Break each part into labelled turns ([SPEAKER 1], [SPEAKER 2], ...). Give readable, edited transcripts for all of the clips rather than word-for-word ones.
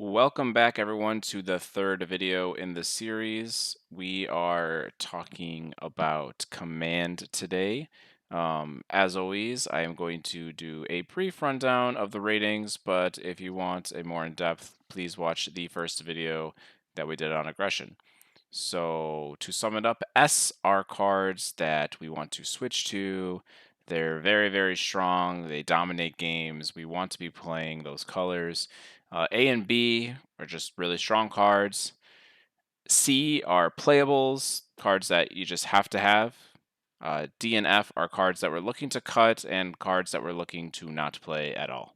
[SPEAKER 1] Welcome back, everyone, to the third video in the series. We are talking about command today. As always, I am going to do a brief rundown of the ratings, but if you want a more in-depth, please watch the first video that we did on aggression. So to sum it up, S are cards that we want to switch to. They're very, very strong. They dominate games. We want to be playing those colors. A and B are just really strong cards. C are playables, cards that you just have to have. D and F are cards that we're looking to cut and cards that we're looking to not play at all.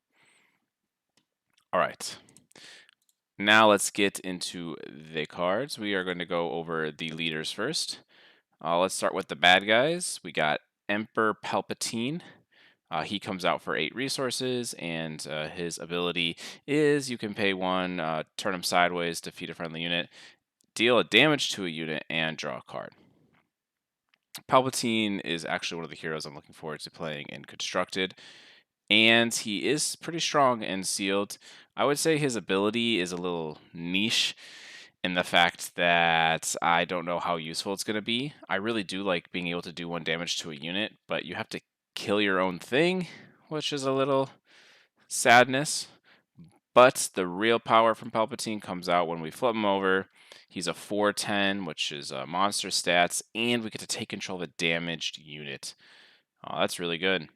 [SPEAKER 1] All right. Now let's get into the cards. We are going to go over the leaders first. Let's start with the bad guys. We got Emperor Palpatine. He comes out for 8 resources, and his ability is you can pay 1, turn him sideways, defeat a friendly unit, deal a damage to a unit, and draw a card. Palpatine is actually one of the heroes I'm looking forward to playing in Constructed, and he is pretty strong in Sealed. I would say his ability is a little niche in the fact that I don't know how useful it's going to be. I really do like being able to do 1 damage to a unit, but you have to kill your own thing, which is a little sadness. But the real power from Palpatine comes out when we flip him over. He's a 4/10, which is monster stats, and we get to take control of a damaged unit. That's really good.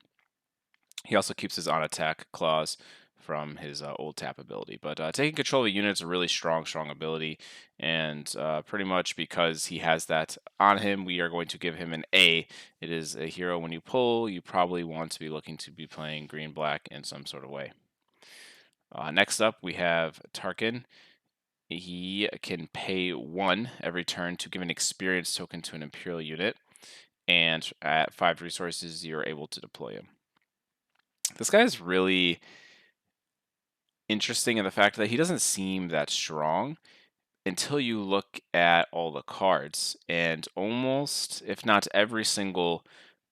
[SPEAKER 1] He also keeps his on-attack clause from his old tap ability. But taking control of a unit is a really strong ability. And pretty much because he has that on him, we are going to give him an A. It is a hero when you pull, you probably want to be looking to be playing green-black in some sort of way. Next up, we have Tarkin. He can pay 1 every turn to give an experience token to an Imperial unit. And at 5 resources, you're able to deploy him. This guy is really interesting in the fact that he doesn't seem that strong until you look at all the cards. And almost, if not every single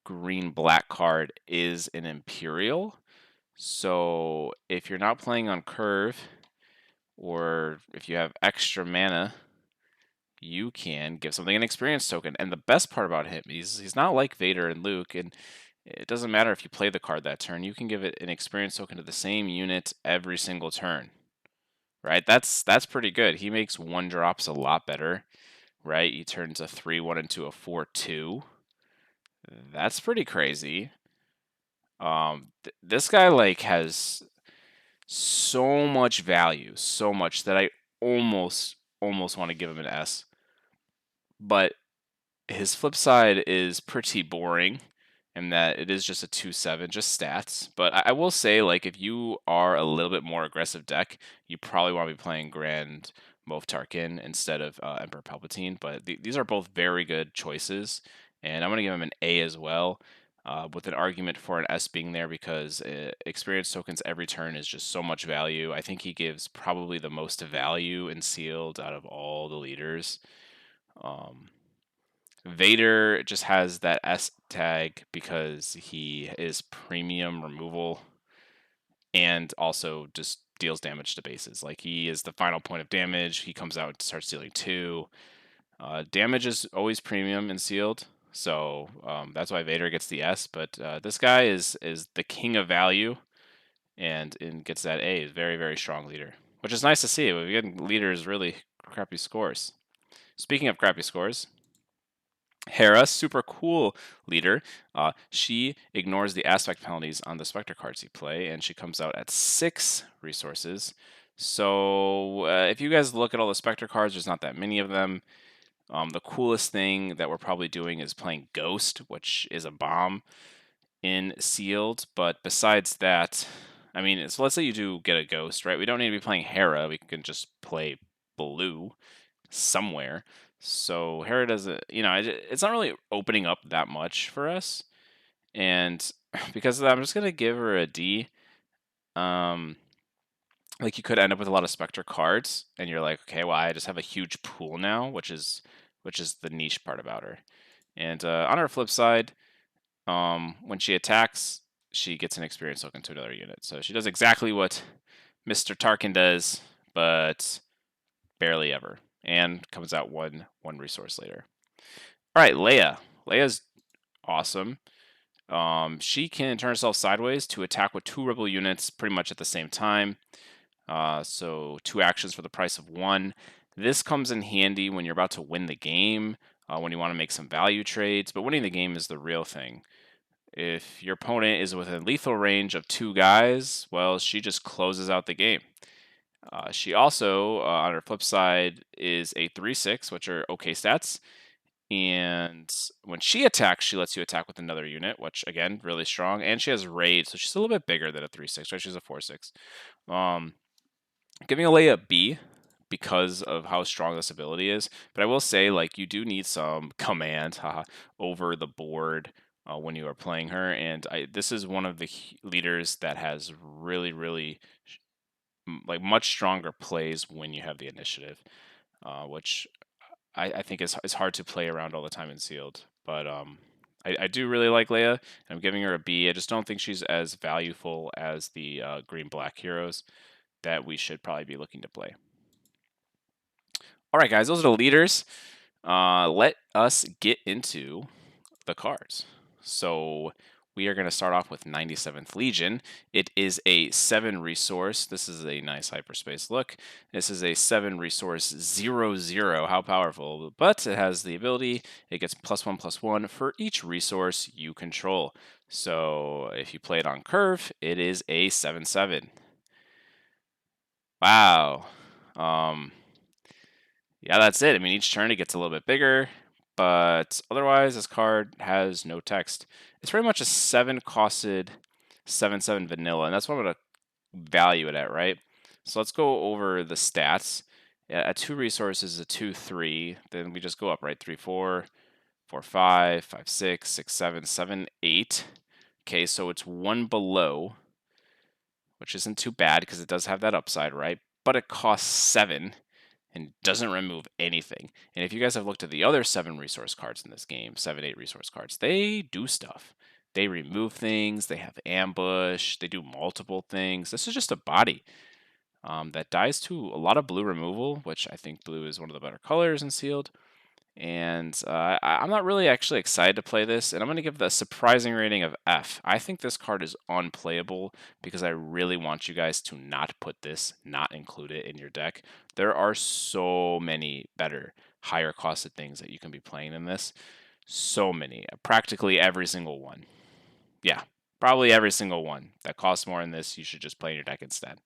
[SPEAKER 1] green black card is an Imperial. So if you're not playing on curve, or if you have extra mana, you can give something an experience token. And the best part about him, he's not like Vader and Luke, and it doesn't matter if you play the card that turn, you can give it an experience token to the same unit every single turn. Right? That's pretty good. He makes 1-drops a lot better, right? He turns a 3/1 into a 4/2. That's pretty crazy. This guy like has so much value, so much that I almost want to give him an S. But his flip side is pretty boring in that it is just a 2/7, just stats. But I will say, like, if you are a little bit more aggressive deck, you probably want to be playing Grand Moff Tarkin instead of Emperor Palpatine. But these are both very good choices, and I'm going to give him an A as well, with an argument for an S being there because experience tokens every turn is just so much value. I think he gives probably the most value in Sealed out of all the leaders. Vader just has that S tag because he is premium removal and also just deals damage to bases. Like, he is the final point of damage. He comes out and starts dealing 2. Damage is always premium and sealed, so that's why Vader gets the S. But this guy is the king of value and gets that A. Is very, very strong leader, which is nice to see. We're getting leaders really crappy scores. Speaking of crappy scores, Hera, super cool leader. She ignores the aspect penalties on the Spectre cards you play, and she comes out at 6 resources. So if you guys look at all the Spectre cards, there's not that many of them. The coolest thing that we're probably doing is playing Ghost, which is a bomb in Sealed. But besides that, I mean, so let's say you do get a Ghost, right? We don't need to be playing Hera. We can just play Blue somewhere. So Hera doesn't, it's not really opening up that much for us. And because of that, I'm just going to give her a D. Like, you could end up with a lot of Spectre cards, and you're like, okay, well, I just have a huge pool now, which is the niche part about her. And on her flip side, when she attacks, she gets an experience token to another unit. So she does exactly what Mr. Tarkin does, but barely ever, and comes out one resource later. All right, Leia. Leia's awesome. She can turn herself sideways to attack with 2 rebel units pretty much at the same time. So 2 actions for the price of 1. This comes in handy when you're about to win the game, when you want to make some value trades, but winning the game is the real thing. If your opponent is within lethal range of 2 guys, well, she just closes out the game. She also, on her flip side, is a 3/6, which are okay stats. And when she attacks, she lets you attack with another unit, which again, really strong. And she has raid, so she's a little bit bigger than a 3/6, right? She's a 4/6. Giving Leia a B because of how strong this ability is. But I will say, like, you do need some command over the board when you are playing her. And this is one of the leaders that has really, really like much stronger plays when you have the initiative, which I think is hard to play around all the time in sealed. But I do really like Leia. I'm giving her a B. I just don't think she's as valuable as the green black heroes that we should probably be looking to play. All right, guys, those are the leaders. Let us get into the cards. So we are going to start off with 97th Legion. It is a 7 resource. This is a nice hyperspace look. This is a 7 resource 0/0. How powerful. But it has the ability, it gets +1/+1 for each resource you control. So if you play it on curve, it is a 7/7. Wow. Yeah, that's it. I mean, each turn it gets a little bit bigger, but otherwise, this card has no text. It's pretty much a 7-costed 7/7 vanilla, and that's what I'm going to value it at, right? So let's go over the stats. At 2 resources, a 2/3. Then we just go up, right? 3/4, 4/5, 5/6, 6/7, 7/8. Okay, so it's 1 below, which isn't too bad because it does have that upside, right? But it costs 7 and doesn't remove anything. And if you guys have looked at the other 7 resource cards in this game, 7/8 resource cards, they do stuff. They remove things, they have ambush, they do multiple things. This is just a body that dies to a lot of blue removal, which I think blue is one of the better colors in sealed. And I'm not really actually excited to play this, and I'm going to give the surprising rating of F. I think this card is unplayable because I really want you guys to not put this, not include it in your deck. There are so many better, higher costed things that you can be playing in this. So many. Practically every single one. Yeah, probably every single one that costs more than this, you should just play in your deck instead.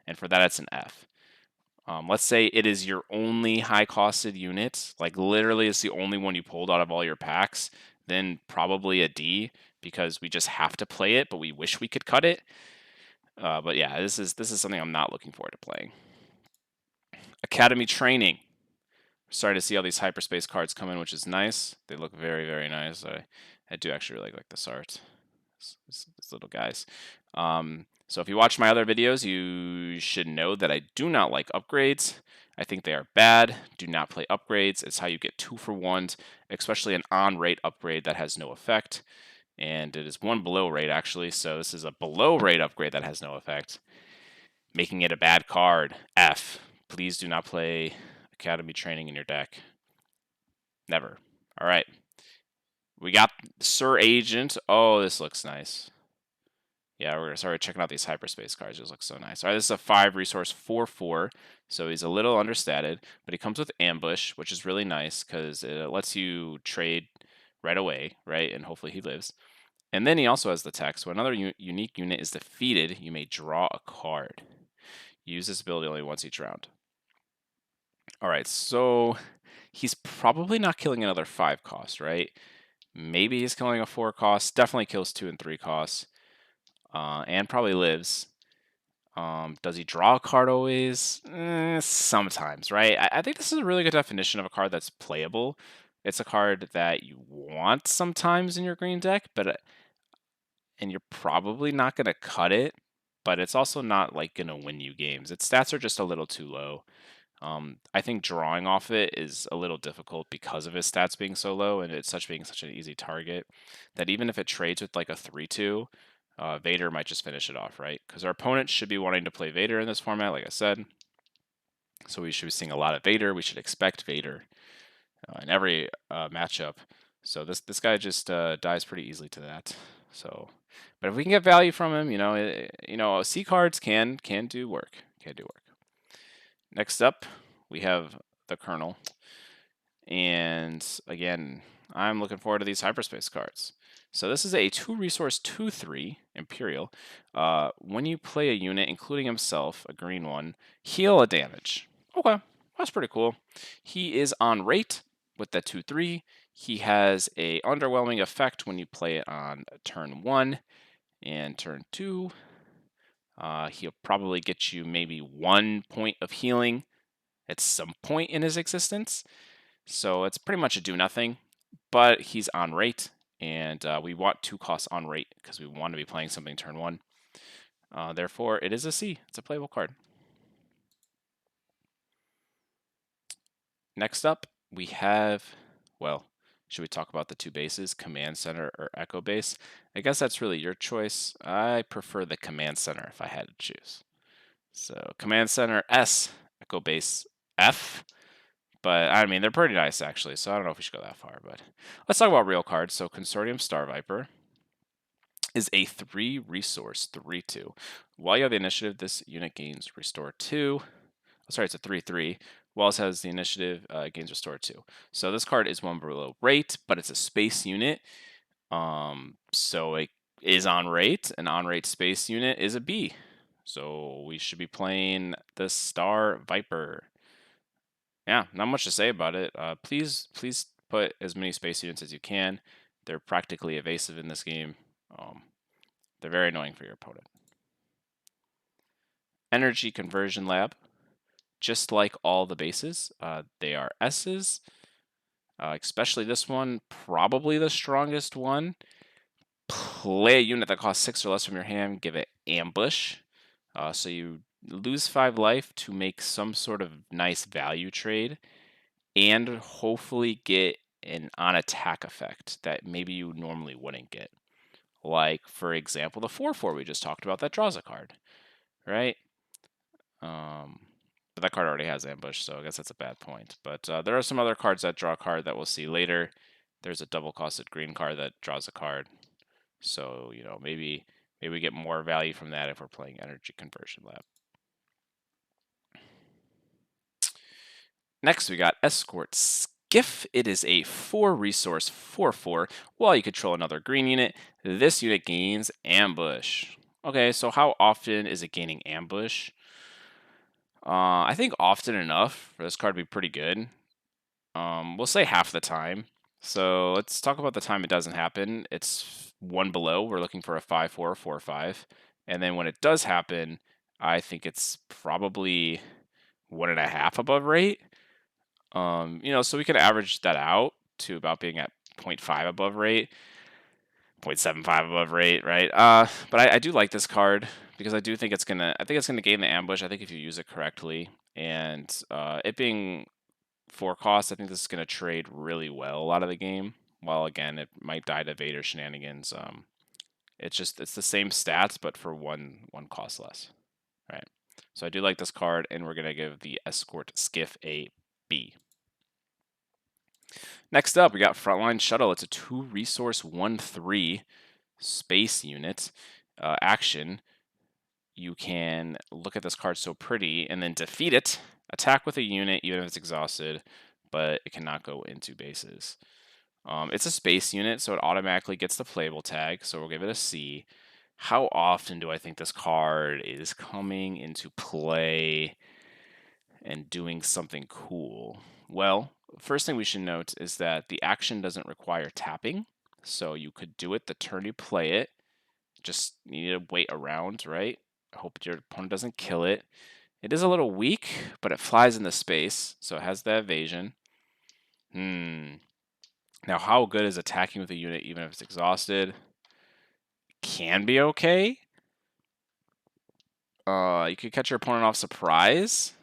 [SPEAKER 1] And for that, it's an F. Let's say it is your only high-costed unit, like literally it's the only one you pulled out of all your packs, then probably a D because we just have to play it, but we wish we could cut it. But yeah, this is something I'm not looking forward to playing. Academy training. We're starting to see all these hyperspace cards come in, which is nice. They look very, very nice. I do actually really like this art. These little guys. So if you watch my other videos, you should know that I do not like upgrades. I think they are bad. Do not play upgrades. It's how you get 2-for-1s, especially an on-rate upgrade that has no effect. And it is 1 below rate, actually. So this is a below rate upgrade that has no effect, making it a bad card. F. Please do not play Academy Training in your deck. Never. All right. We got Sir Agent. Oh, this looks nice. Yeah, we're gonna start checking out these hyperspace cards. These look so nice. All right, this is a 5 resource 4/4, so he's a little understated, but he comes with ambush, which is really nice because it lets you trade right away, right? And hopefully he lives. And then he also has the text. When another unique unit is defeated, you may draw a card. Use this ability only once each round. All right, so he's probably not killing another 5 cost, right? Maybe he's killing a 4 cost. Definitely kills 2 and 3 costs. And probably lives. Does he draw a card always? Sometimes, right? I think this is a really good definition of a card that's playable. It's a card that you want sometimes in your green deck, but and you're probably not going to cut it, but it's also not like going to win you games. Its stats are just a little too low. I think drawing off it is a little difficult because of his stats being so low and it's being such an easy target that even if it trades with like a 3/2, Vader might just finish it off, right? Because our opponent should be wanting to play Vader in this format, like I said. So we should be seeing a lot of Vader. We should expect Vader in every matchup. So this guy just dies pretty easily to that. So, but if we can get value from him, C cards can do work. Can do work. Next up, we have the Colonel, and again, I'm looking forward to these hyperspace cards. So this is a 2-resource 2/3 Imperial. When you play a unit, including himself, a green one, heal a damage. Okay, that's pretty cool. He is on rate with the 2/3. He has a underwhelming effect when you play it on turn 1 and turn 2. He'll probably get you maybe 1 point of healing at some point in his existence. So it's pretty much a do nothing, but he's on rate, and we want 2 costs on rate because we want to be playing something turn 1. Therefore, it is a C. It's a playable card. Next up, we have, well, should we talk about the 2 bases, Command Center or Echo Base? I guess that's really your choice. I prefer the Command Center if I had to choose. So Command Center S, Echo Base F. But I mean, they're pretty nice actually, so I don't know if we should go that far. But let's talk about real cards. So Consortium Star Viper is a 3-resource 3/2. While you have the initiative, this unit gains Restore 2. Oh, sorry, it's a 3/3. While it has the initiative, gains Restore 2. So this card is 1 below rate, but it's a space unit. So it is on rate. An on-rate space unit is a B. So we should be playing the Star Viper. Yeah, not much to say about it. Please put as many space units as you can. They're practically evasive in this game. They're very annoying for your opponent. Energy Conversion Lab. Just like all the bases, they are S's. Especially this one, probably the strongest one. Play a unit that costs 6 or less from your hand, give it Ambush. So you lose 5 life to make some sort of nice value trade, and hopefully get an on attack effect that maybe you normally wouldn't get. Like, for example, the 4/4 we just talked about that draws a card, right? But that card already has ambush, so I guess that's a bad point. But there are some other cards that draw a card that we'll see later. There's a double-costed green card that draws a card. So, maybe we get more value from that if we're playing Energy Conversion Lab. Next, we got Escort Skiff. It is a 4-resource 4/4. While you control another green unit, this unit gains Ambush. Okay, so how often is it gaining Ambush? I think often enough for this card to be pretty good. We'll say half the time. So let's talk about the time it doesn't happen. It's 1 below. We're looking for a 5/4, 4/5. And then when it does happen, I think it's probably 1.5 above rate. So we could average that out to about being at 0.5 above rate, 0.75 above rate, right? But I do like this card because I think it's gonna gain the ambush. I think if you use it correctly, and it being 4 costs, I think this is gonna trade really well a lot of the game. While again, it might die to Vader shenanigans. It's the same stats, but for one cost less, right? So I do like this card, and we're gonna give the Escort Skiff a B. Next up, we got Frontline Shuttle. It's a 2-resource 1/3 space unit. Action. You can look at this card so pretty and then defeat it. Attack with a unit even if it's exhausted, but it cannot go into bases. It's a space unit, so it automatically gets the playable tag, so we'll give it a C. How often do I think this card is coming into play and doing something cool? Well, first thing we should note is that the action doesn't require tapping, so you could do it the turn you play it. Just need to wait around, right? I hope your opponent doesn't kill it. It is a little weak, but it flies in the space, so it has the evasion. Now, how good is attacking with a unit even if it's exhausted? Can be okay. You could catch your opponent off surprise.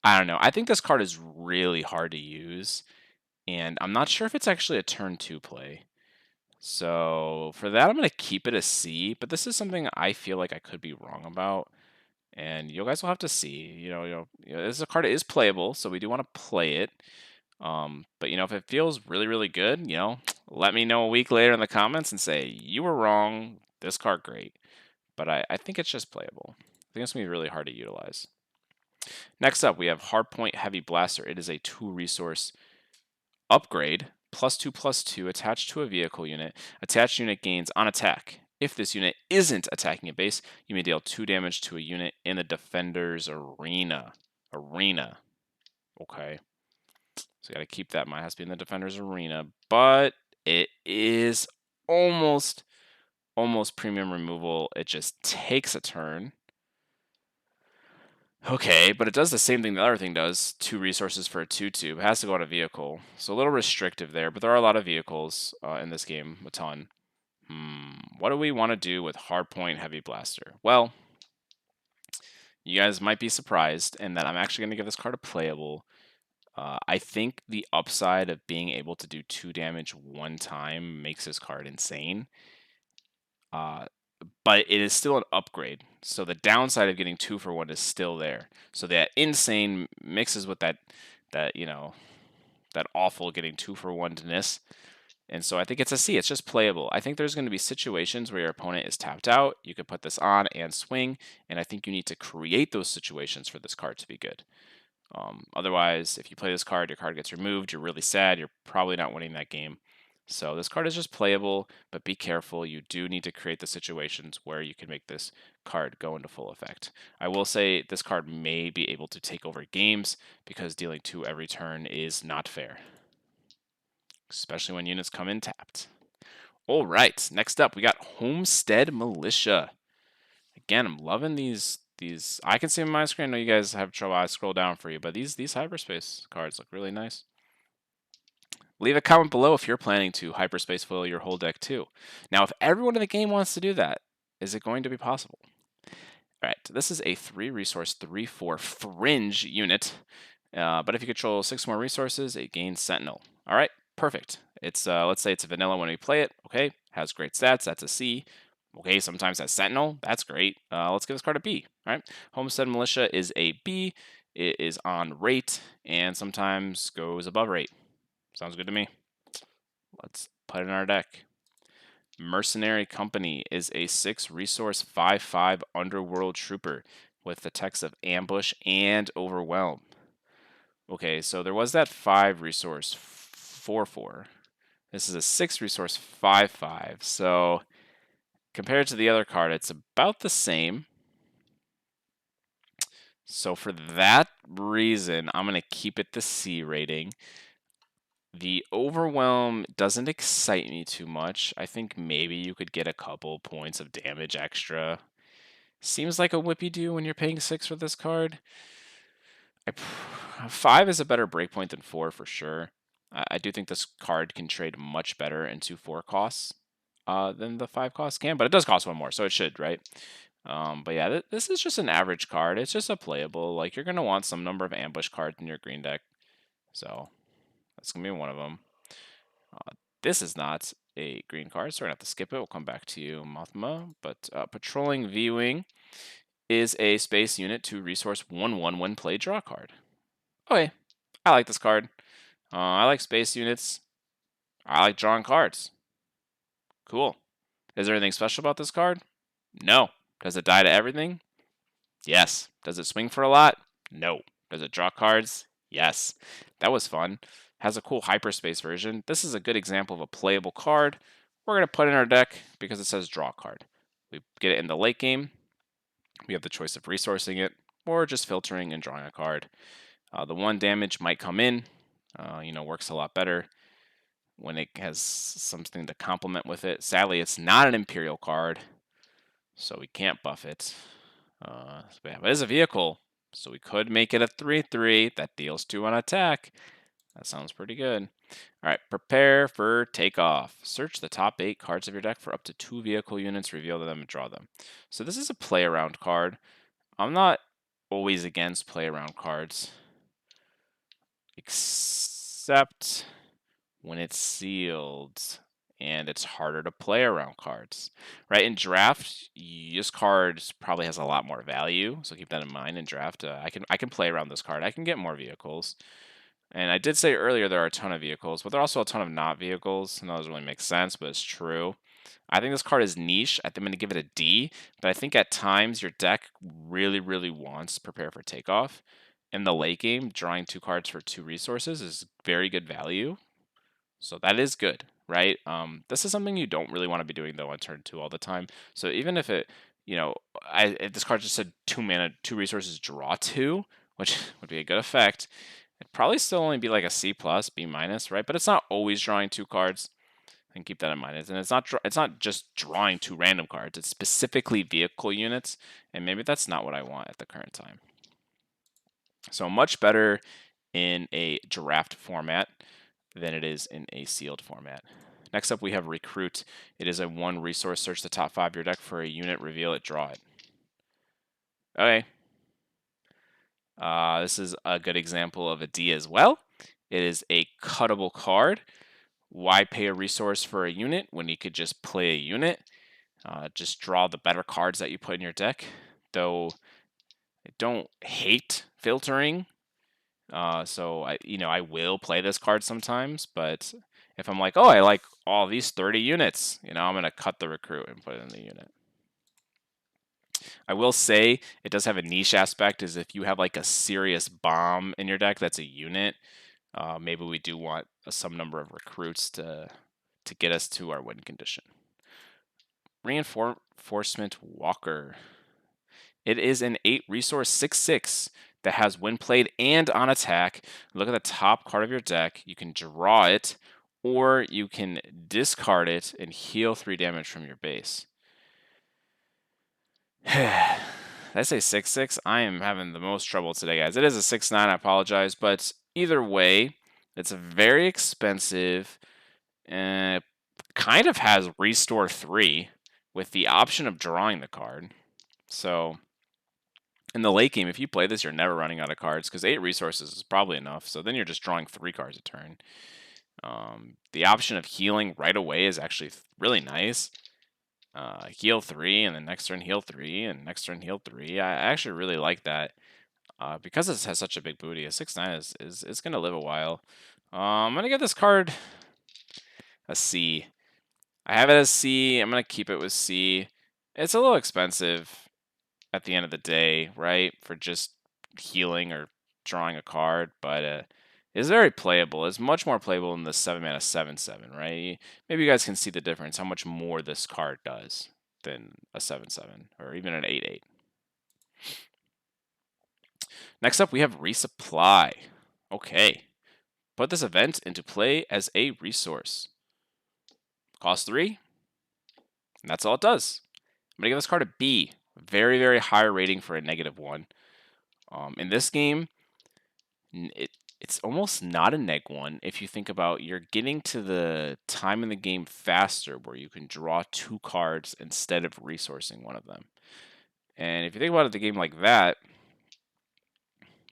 [SPEAKER 1] I don't know. I think this card is really hard to use, and I'm not sure if it's actually a turn 2 play. So for that, I'm going to keep it a C, but this is something I feel like I could be wrong about. and you guys will have to see. This card is playable, so we do want to play it. But if it feels really, really good, let me know a week later in the comments and say you were wrong. This card great, but I think it's just playable. I think it's gonna be really hard to utilize. Next up, we have Hardpoint Heavy Blaster. It is a 2-resource upgrade, +2/+2, attached to a vehicle unit. Attached unit gains on attack. If this unit isn't attacking a base, you may deal 2 damage to a unit in the defender's arena. Okay. So you got to keep that in mind. It has to be in the defender's arena, but it is almost premium removal. It just takes a turn. Okay, but it does the same thing the other thing does. 2 resources for a 2/2. It has to go on a vehicle. So a little restrictive there, but there are a lot of vehicles in this game, a ton. What do we want to do with Hardpoint Heavy Blaster? Well, you guys might be surprised in that I'm actually going to give this card a playable. I think the upside of being able to do 2 damage one time makes this card insane. But it is still an upgrade. So the downside of getting 2 for 1 is still there. So that insane mixes with that that awful getting 2 for 1-ness. And so I think it's a C. It's just playable. I think there's going to be situations where your opponent is tapped out. You could put this on and swing, and I think you need to create those situations for this card to be good. Otherwise, if you play this card, your card gets removed, you're really sad, you're probably not winning that game. So this card is just playable, but be careful. You do need to create the situations where you can make this card go into full effect. I will say this card may be able to take over games because dealing 2 every turn is not fair, especially when units come in tapped. All right, next up, we got Homestead Militia. Again, I'm loving these. I can see them on my screen. I know you guys have trouble. I scroll down for you, but these hyperspace cards look really nice. Leave a comment below if you're planning to hyperspace foil your whole deck too. Now, if everyone in the game wants to do that, is it going to be possible? All right, this is a 3-resource, 3/4 fringe unit. But if you control 6 more resources, it gains Sentinel. All right, perfect. It's let's say it's a vanilla when we play it. Okay, has great stats. That's a C. Okay, sometimes has Sentinel. That's great. Let's give this card a B. All right, Homestead Militia is a B. It is on rate and sometimes goes above rate. Sounds good to me. Let's put it in our deck. Mercenary Company is a 6-resource 5/5 underworld trooper with the text of ambush and overwhelm. Okay, so there was that 5-resource 4/4. This is a 6-resource 5/5. So compared to the other card, it's about the same. So for that reason, I'm going to keep it the C rating. The overwhelm doesn't excite me too much. I think maybe you could get a couple points of damage extra. Seems like a whippy-do when you're paying 6 for this card. 5 is a better breakpoint than 4 for sure. I do think this card can trade much better into 4 costs than the 5 costs can, but it does cost 1 more, so it should, right? But yeah, this is just an average card. It's just a playable. Like, you're going to want some number of ambush cards in your green deck. So that's going to be one of them. This is not a green card, so we're going to have to skip it. We'll come back to you, Mothma. But Patrolling V-Wing is a space unit to resource 1/1 when play draw card. Okay, I like this card. I like space units. I like drawing cards. Cool. Is there anything special about this card? No. Does it die to everything? Yes. Does it swing for a lot? No. Does it draw cards? Yes. That was fun. Has a cool hyperspace version. This is a good example of a playable card. We're going to put in our deck because it says draw card. We get it in the late game. We have the choice of resourcing it or just filtering and drawing a card. The 1 damage might come in. Works a lot better when it has something to complement with it. Sadly, it's not an Imperial card, so we can't buff it. But it is a vehicle, so we could make it a 3/3 that deals 2 on attack. That sounds pretty good. All right, prepare for takeoff. Search the top 8 cards of your deck for up to 2 vehicle units, reveal them, and draw them. So this is a play around card. I'm not always against play around cards, except when it's sealed and it's harder to play around cards, right? In draft, this card probably has a lot more value, so keep that in mind. In draft, I can play around this card. I can get more vehicles, and I did say earlier there are a ton of vehicles, but there are also a ton of not vehicles, and that doesn't really make sense, but it's true. I think this card is niche. I think I'm going to give it a D, but I think at times your deck really, really wants Prepare for Takeoff. In the late game, drawing 2 cards for 2 resources is very good value. So that is good, right? This is something you don't really want to be doing though on turn 2 all the time. So even if it, if this card just said 2 mana, 2 resources, draw 2, which would be a good effect, it'd probably still only be like a C plus, B minus, right? But it's not always drawing 2 cards. And keep that in mind. And it's not just drawing 2 random cards. It's specifically vehicle units, and maybe that's not what I want at the current time. So much better in a draft format than it is in a sealed format. Next up, we have Recruit. It is a 1 resource. Search the top 5 of your deck for a unit, reveal it, draw it. Okay. This is a good example of a D as well. It is a cuttable card. Why pay a resource for a unit when you could just play a unit? Just draw the better cards that you put in your deck. Though I don't hate filtering, so I will play this card sometimes. But if I'm like, oh, I like all these 30 units, I'm gonna cut the Recruit and put it in the unit. I will say it does have a niche aspect. Is if you have like a serious bomb in your deck that's a unit, maybe we do want some number of recruits to get us to our win condition. Reinforcement Walker. It is an 8 resource 6/6 that has when played and on attack. Look at the top card of your deck. You can draw it, or you can discard it and heal 3 damage from your base. Did I say 6/6? I am having the most trouble today, guys. It is a 6/9. I apologize, but either way, it's very expensive. Kind of has Restore 3 with the option of drawing the card. So in the late game, if you play this, you're never running out of cards because 8 resources is probably enough. So then you're just drawing 3 cards a turn. The option of healing right away is actually really nice. Heal 3, and then next turn heal 3, and next turn heal 3. I actually really like that. Because it has such a big booty, a 6/9 is going to live a while. I'm going to give this card a C. I have it as C. I'm going to keep it with C. It's a little expensive at the end of the day, right? For just healing or drawing a card, but it's very playable. It's much more playable than the 7 mana 7/7, right? Maybe you guys can see the difference, how much more this card does than a 7/7 or even an 8/8. Next up, we have Resupply. Okay. Put this event into play as a resource. Cost 3. And that's all it does. I'm going to give this card a B. Very, very high rating for a -1. In this game, it's almost not a -1 if you think about you're getting to the time in the game faster where you can draw 2 cards instead of resourcing one of them. And if you think about it, the game like that,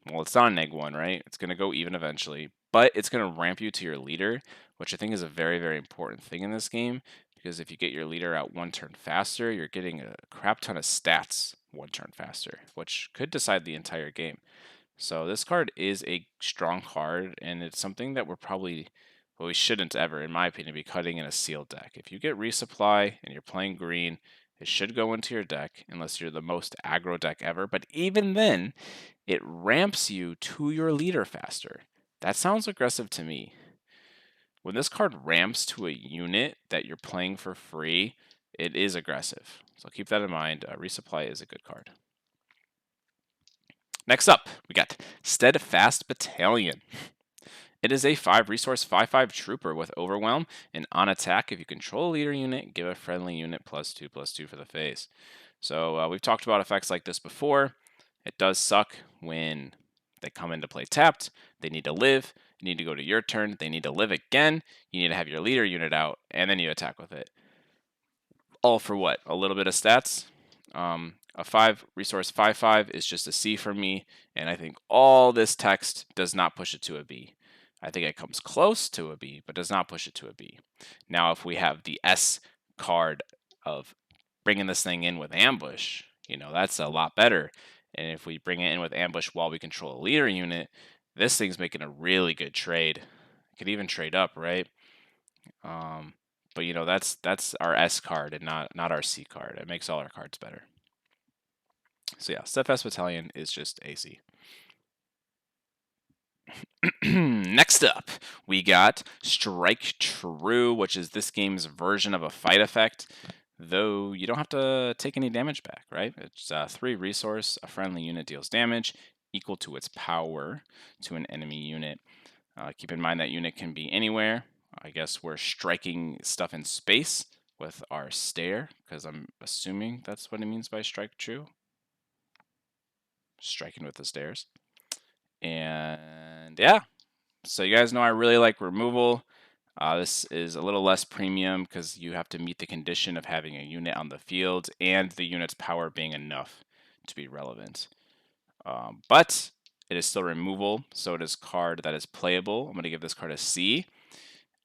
[SPEAKER 1] well, it's not a -1, right? It's going to go even eventually, but it's going to ramp you to your leader, which I think is a very, very important thing in this game, because if you get your leader out 1 turn faster, you're getting a crap ton of stats 1 turn faster, which could decide the entire game. So this card is a strong card, and it's something that we shouldn't ever, in my opinion, be cutting in a sealed deck. If you get Resupply and you're playing green, it should go into your deck unless you're the most aggro deck ever. But even then, it ramps you to your leader faster. That sounds aggressive to me. When this card ramps to a unit that you're playing for free, it is aggressive. So keep that in mind. Resupply is a good card. Next up, we got Steadfast Battalion. It is a 5 resource 5/5 trooper with Overwhelm, and on attack, if you control a leader unit, give a friendly unit +2/+2 for the face. So we've talked about effects like this before. It does suck when they come into play tapped. They need to live. You need to go to your turn. They need to live again. You need to have your leader unit out, and then you attack with it. All for what? A little bit of stats? A 5 resource 5/5 is just a C for me, and I think all this text does not push it to a B. I think it comes close to a B, but does not push it to a B. Now, if we have the S card of bringing this thing in with ambush, that's a lot better. And if we bring it in with ambush while we control a leader unit, this thing's making a really good trade. Could even trade up, right? But that's our S card and not our C card. It makes all our cards better. So yeah, Steadfast Battalion is just AC. Next up, we got Strike True, which is this game's version of a fight effect, though you don't have to take any damage back, right? It's 3 resource, a friendly unit deals damage equal to its power to an enemy unit. Keep in mind that unit can be anywhere. I guess we're striking stuff in space with our stare, because I'm assuming that's what it means by Strike True. Striking with the stairs. And yeah, so you guys know I really like removal. This is a little less premium because you have to meet the condition of having a unit on the field and the unit's power being enough to be relevant. But it is still removal, so it is a card that is playable. I'm going to give this card a C.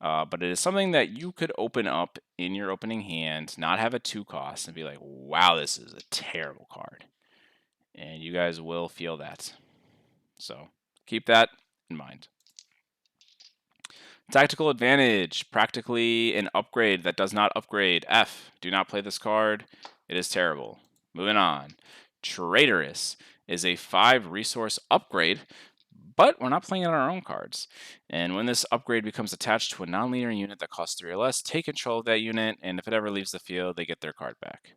[SPEAKER 1] But it is something that you could open up in your opening hand, not have a 2 cost, and be like, wow, this is a terrible card. And you guys will feel that. So keep that in mind. Tactical Advantage, practically an upgrade that does not upgrade. F, do not play this card. It is terrible. Moving on. Traitorous is a 5 resource upgrade, but we're not playing it on our own cards. And when this upgrade becomes attached to a non-leader unit that costs 3 or less, take control of that unit, and if it ever leaves the field, they get their card back.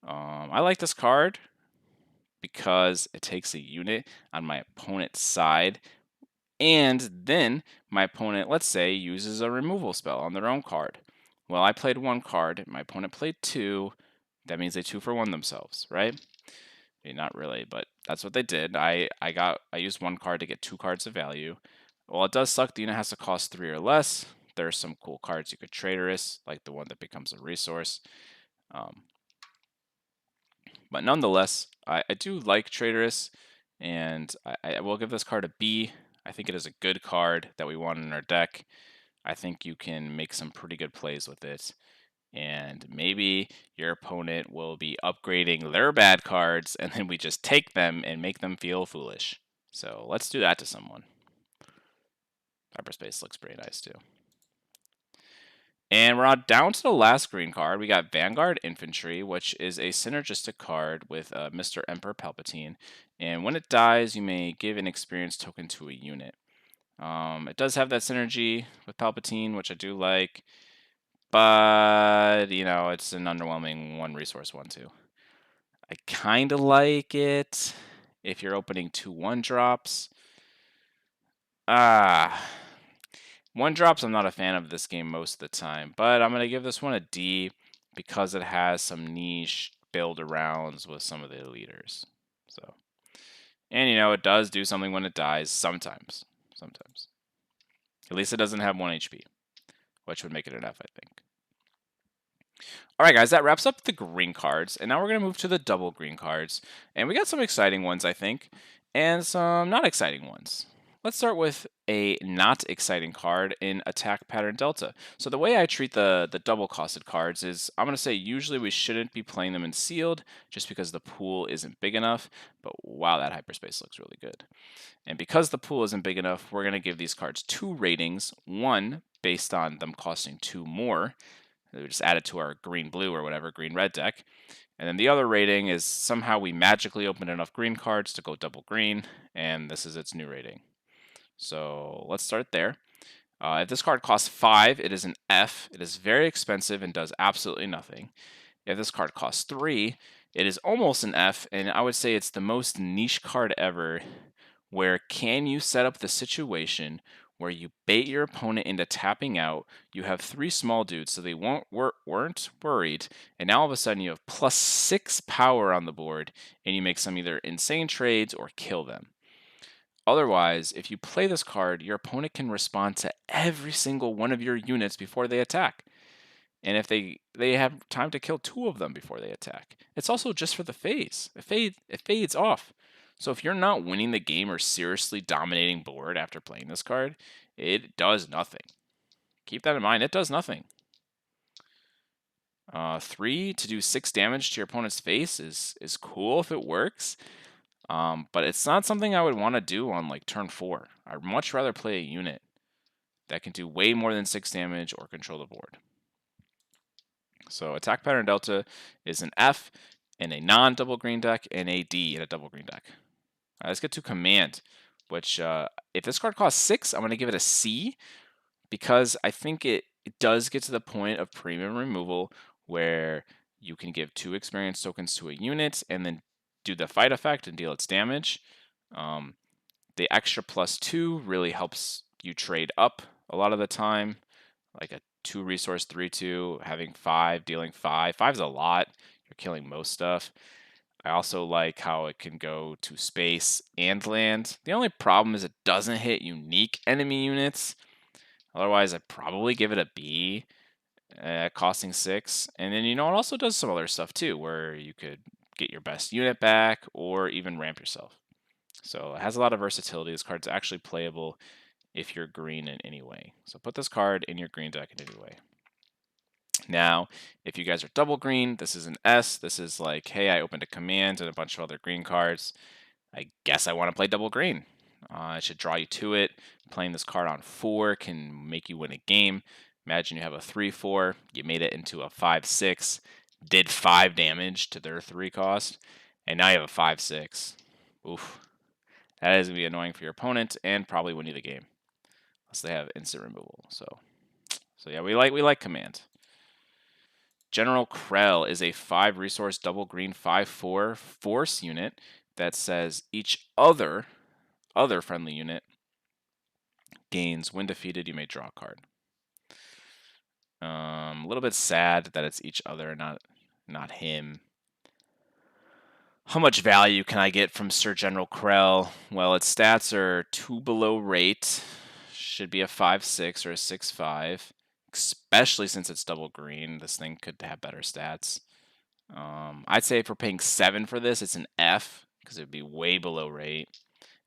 [SPEAKER 1] I like this card because it takes a unit on my opponent's side, and then my opponent, let's say, uses a removal spell on their own card. Well, I played 1 card, my opponent played 2. That means they 2-for-1 themselves, right? Not really, but that's what they did. I used 1 card to get 2 cards of value. Well, it does suck the unit has to cost 3 or less. There are some cool cards you could traitorous, like the one that becomes a resource. But nonetheless, I do like traitorous, and I will give this card a B. I think it is a good card that we want in our deck. I think you can make some pretty good plays with it. And maybe your opponent will be upgrading their bad cards, and then we just take them and make them feel foolish. So let's do that to someone. Hyperspace looks pretty nice too. And we're on down to the last green card. We got Vanguard Infantry, which is a synergistic card with Mr. Emperor Palpatine. And when it dies, you may give an experience token to a unit. It does have that synergy with Palpatine, which I do like. But, it's an underwhelming 1 resource 1/2. I kind of like it if you're opening 2 1-drops. 1-drops, I'm not a fan of this game most of the time, but I'm going to give this one a D because it has some niche build arounds with some of the leaders. So, and it does do something when it dies sometimes. At least it doesn't have 1 HP, which would make it an F, I think. Alright guys, that wraps up the green cards, and now we're going to move to the double green cards. And we got some exciting ones, I think, and some not exciting ones. Let's start with a not exciting card in Attack Pattern Delta. So the way I treat the double costed cards is, I'm going to say usually we shouldn't be playing them in sealed, just because the pool isn't big enough, but wow, that hyperspace looks really good. And because the pool isn't big enough, we're going to give these cards 2 ratings, 1 based on them costing 2 more. We just add it to our green-blue or whatever, green-red deck. And then the other rating is somehow we magically opened enough green cards to go double green, and this is its new rating. So let's start there. If this card costs 5, it is an F. It is very expensive and does absolutely nothing. If this card costs 3, it is almost an F, and I would say it's the most niche card ever, where can you set up the situation where you bait your opponent into tapping out, you have 3 small dudes so they weren't worried, and now all of a sudden you have +6 power on the board, and you make some either insane trades or kill them. Otherwise, if you play this card, your opponent can respond to every single one of your units before they attack. And if they have time to kill 2 of them before they attack. It's also just for the phase. It fades off. So if you're not winning the game or seriously dominating board after playing this card, it does nothing. Keep that in mind, it does nothing. 3 to do 6 damage to your opponent's face is cool if it works, but it's not something I would want to do on like turn 4. I'd much rather play a unit that can do way more than 6 damage or control the board. So attack pattern delta is an F in a non-double green deck and a D in a double green deck. Let's get to command, which if this card costs 6, I'm going to give it a C because I think it does get to the point of premium removal where you can give 2 experience tokens to a unit and then do the fight effect and deal its damage. The extra +2 really helps you trade up a lot of the time, like a 2 resource 3/2, having 5, dealing 5. 5's a lot. You're killing most stuff. I also like how it can go to space and land. The only problem is it doesn't hit unique enemy units. Otherwise, I'd probably give it a B, costing 6. And then, it also does some other stuff too, where you could get your best unit back or even ramp yourself. So it has a lot of versatility. This card's actually playable if you're green in any way. So put this card in your green deck in any way. Now, if you guys are double green, this is an S. This is like, hey, I opened a command and a bunch of other green cards. I guess I want to play double green. I should draw you to it. Playing this card on 4 can make you win a game. Imagine you have a 3/4. You made it into a 5/6. Did 5 damage to their 3 cost. And now you have a 5/6. Oof. That is going to be annoying for your opponent and probably win you the game. Unless they have instant removal. So yeah, we like command. General Krell is a 5 resource double green 5/4 force unit that says each other friendly unit gains when defeated, you may draw a card. A little bit sad that it's each other, not him. How much value can I get from Sir General Krell? Well, its stats are 2 below rate. Should be a 5/6 or a 6/5. Especially since it's double green, this thing could have better stats. I'd say if we're paying 7 for this, it's an F because it would be way below rate.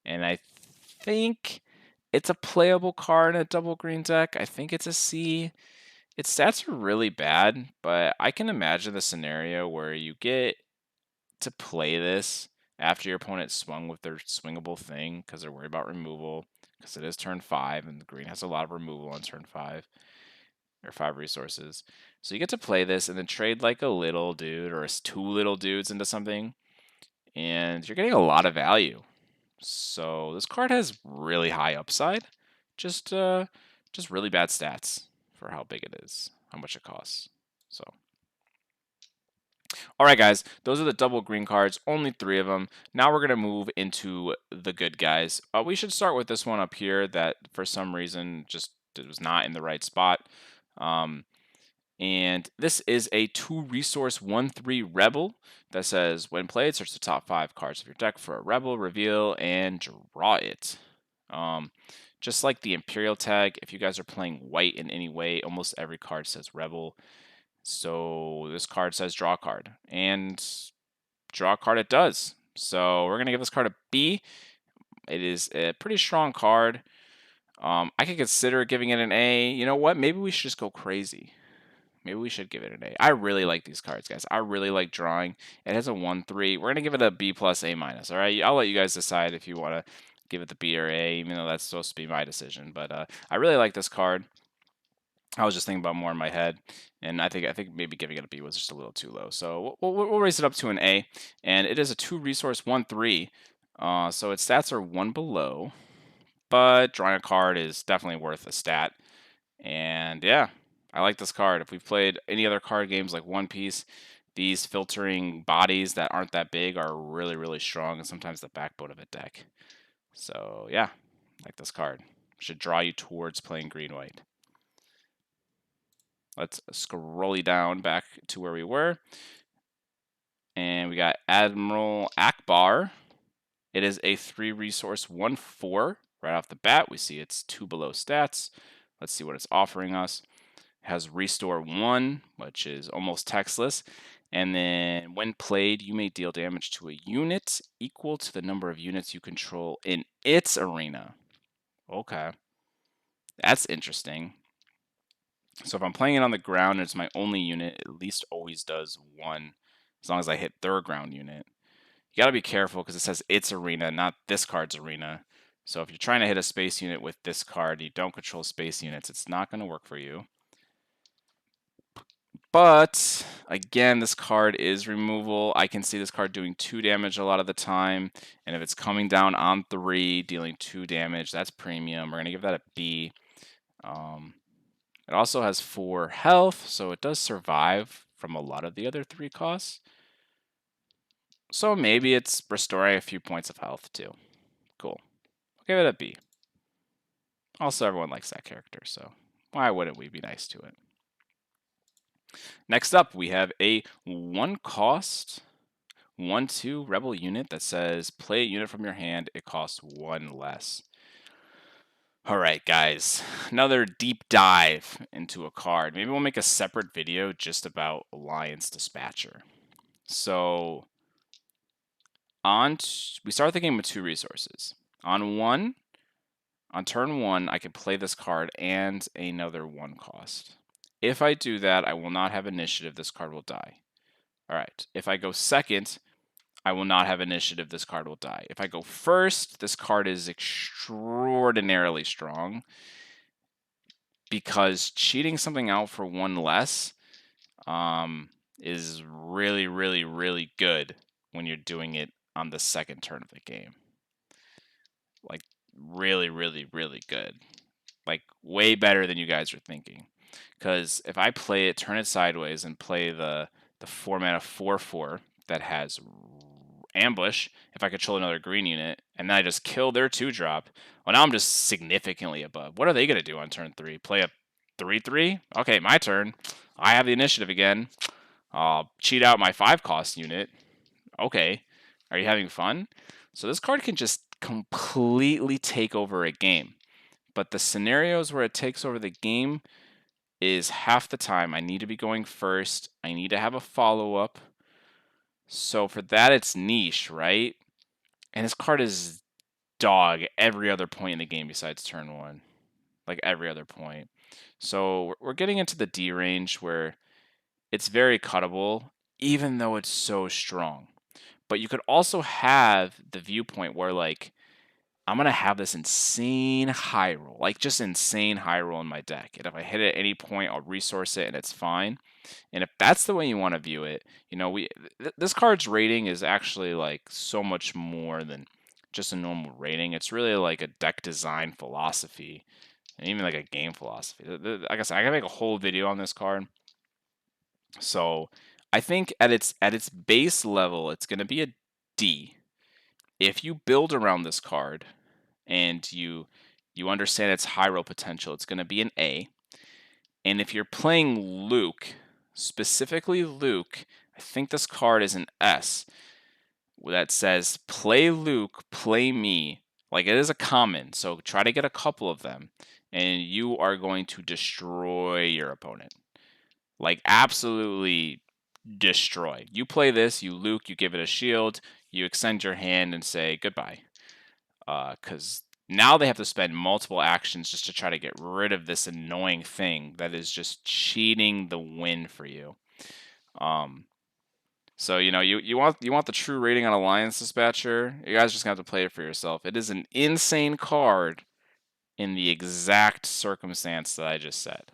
[SPEAKER 1] And I think it's a playable card in a double green deck. I think it's a C. Its stats are really bad, but I can imagine the scenario where you get to play this after your opponent swung with their swingable thing because they're worried about removal because it is turn 5 and the green has a lot of removal on turn 5 or 5 resources. So you get to play this and then trade like a little dude or 2 little dudes into something and you're getting a lot of value. So this card has really high upside, just really bad stats for how big it is, how much it costs. So, all right, guys, those are the double green cards. Only 3 of them. Now we're gonna move into the good guys. We should start with this one up here that for some reason just it was not in the right spot. And this is a 2 resource 1/3 rebel that says when played, search the top 5 cards of your deck for a rebel, reveal, and draw it. Just like the Imperial tag, if you guys are playing white in any way, almost every card says rebel. So this card says draw a card, and draw a card it does. So we're gonna give this card a B. It is a pretty strong card. I could consider giving it an A. You know what? Maybe we should just go crazy. Maybe we should give it an A. I really like these cards, guys. I really like drawing. It has a 1/3. We're gonna give it a B plus A minus. All right, I'll let you guys decide if you want to give it the B or A, even though that's supposed to be my decision. But I really like this card. I was just thinking about more in my head, and I think maybe giving it a B was just a little too low. So we'll raise it up to an A, and it is a 2 resource 1/3. So its stats are 1 below, but drawing a card is definitely worth a stat. And yeah, I like this card. If we've played any other card games like One Piece, these filtering bodies that aren't that big are really, really strong and sometimes the backbone of a deck. So yeah, I like this card. Should draw you towards playing green-white. Let's scroll down back to where we were. And we got Admiral Akbar. It is a 3 resource 1/4. Right off the bat, we see it's 2 below stats. Let's see what it's offering us. It has Restore 1, which is almost textless. And then when played, you may deal damage to a unit equal to the number of units you control in its arena. Okay. That's interesting. So if I'm playing it on the ground and it's my only unit, it at least always does 1 as long as I hit their ground unit. You gotta be careful because it says its arena, not this card's arena. So if you're trying to hit a space unit with this card, you don't control space units, it's not going to work for you. But again, this card is removal. I can see this card doing 2 damage a lot of the time. And if it's coming down on 3, dealing 2 damage, that's premium. We're going to give that a B. It also has 4 health, so it does survive from a lot of the other 3 costs. So maybe it's restoring a few points of health too. Cool. I'll give it a B. Also, everyone likes that character, so why wouldn't we be nice to it? Next up, we have a 1 cost 1/2 rebel unit that says play a unit from your hand, it costs 1 less. Alright guys, another deep dive into a card. Maybe we'll make a separate video just about Alliance Dispatcher. So, we start the game with 2 resources. On turn 1, I can play this card and another 1 cost. If I do that, I will not have initiative, this card will die. Alright, if I go second, I will not have initiative, this card will die. If I go first, this card is extraordinarily strong because cheating something out for 1 less is really, really, really good when you're doing it on the second turn of the game. Like, really, really, really good. Like, way better than you guys are thinking. Because if I play it, turn it sideways, and play the 4-mana 4/4 that has ambush, if I control another green unit, and then I just kill their 2-drop, well, now I'm just significantly above. What are they going to do on turn 3? Play a 3/3? Okay, my turn. I have the initiative again. I'll cheat out my 5-cost unit. Okay, are you having fun? So this card can just completely take over a game. But the scenarios where it takes over the game is half the time I need to be going first. I need to have a follow-up. So for that, it's niche, right? And this card is dog every other point in the game besides turn 1. Like every other point. So we're getting into the D range where it's very cuttable, even though it's so strong. But you could also have the viewpoint where, like, I'm going to have this insane high roll, like just insane high roll in my deck. And if I hit it at any point, I'll resource it and it's fine. And if that's the way you want to view it, you know, this card's rating is actually like so much more than just a normal rating. It's really like a deck design philosophy and even like a game philosophy. Like I said, I can make a whole video on this card. So I think at its base level, it's going to be a D. If you build around this card and you understand its high roll potential, it's going to be an A. And if you're playing Luke, specifically Luke, I think this card is an S that says play Luke, play me. Like, it is a common, so try to get a couple of them, and you are going to destroy your opponent. Like, absolutely destroy. You play this, you Luke, you give it a shield, you extend your hand and say goodbye. Because now they have to spend multiple actions just to try to get rid of this annoying thing that is just cheating the win for you. So you know you want the true rating on Alliance Dispatcher. You guys just have to play it for yourself. It is an insane card in the exact circumstance that I just said.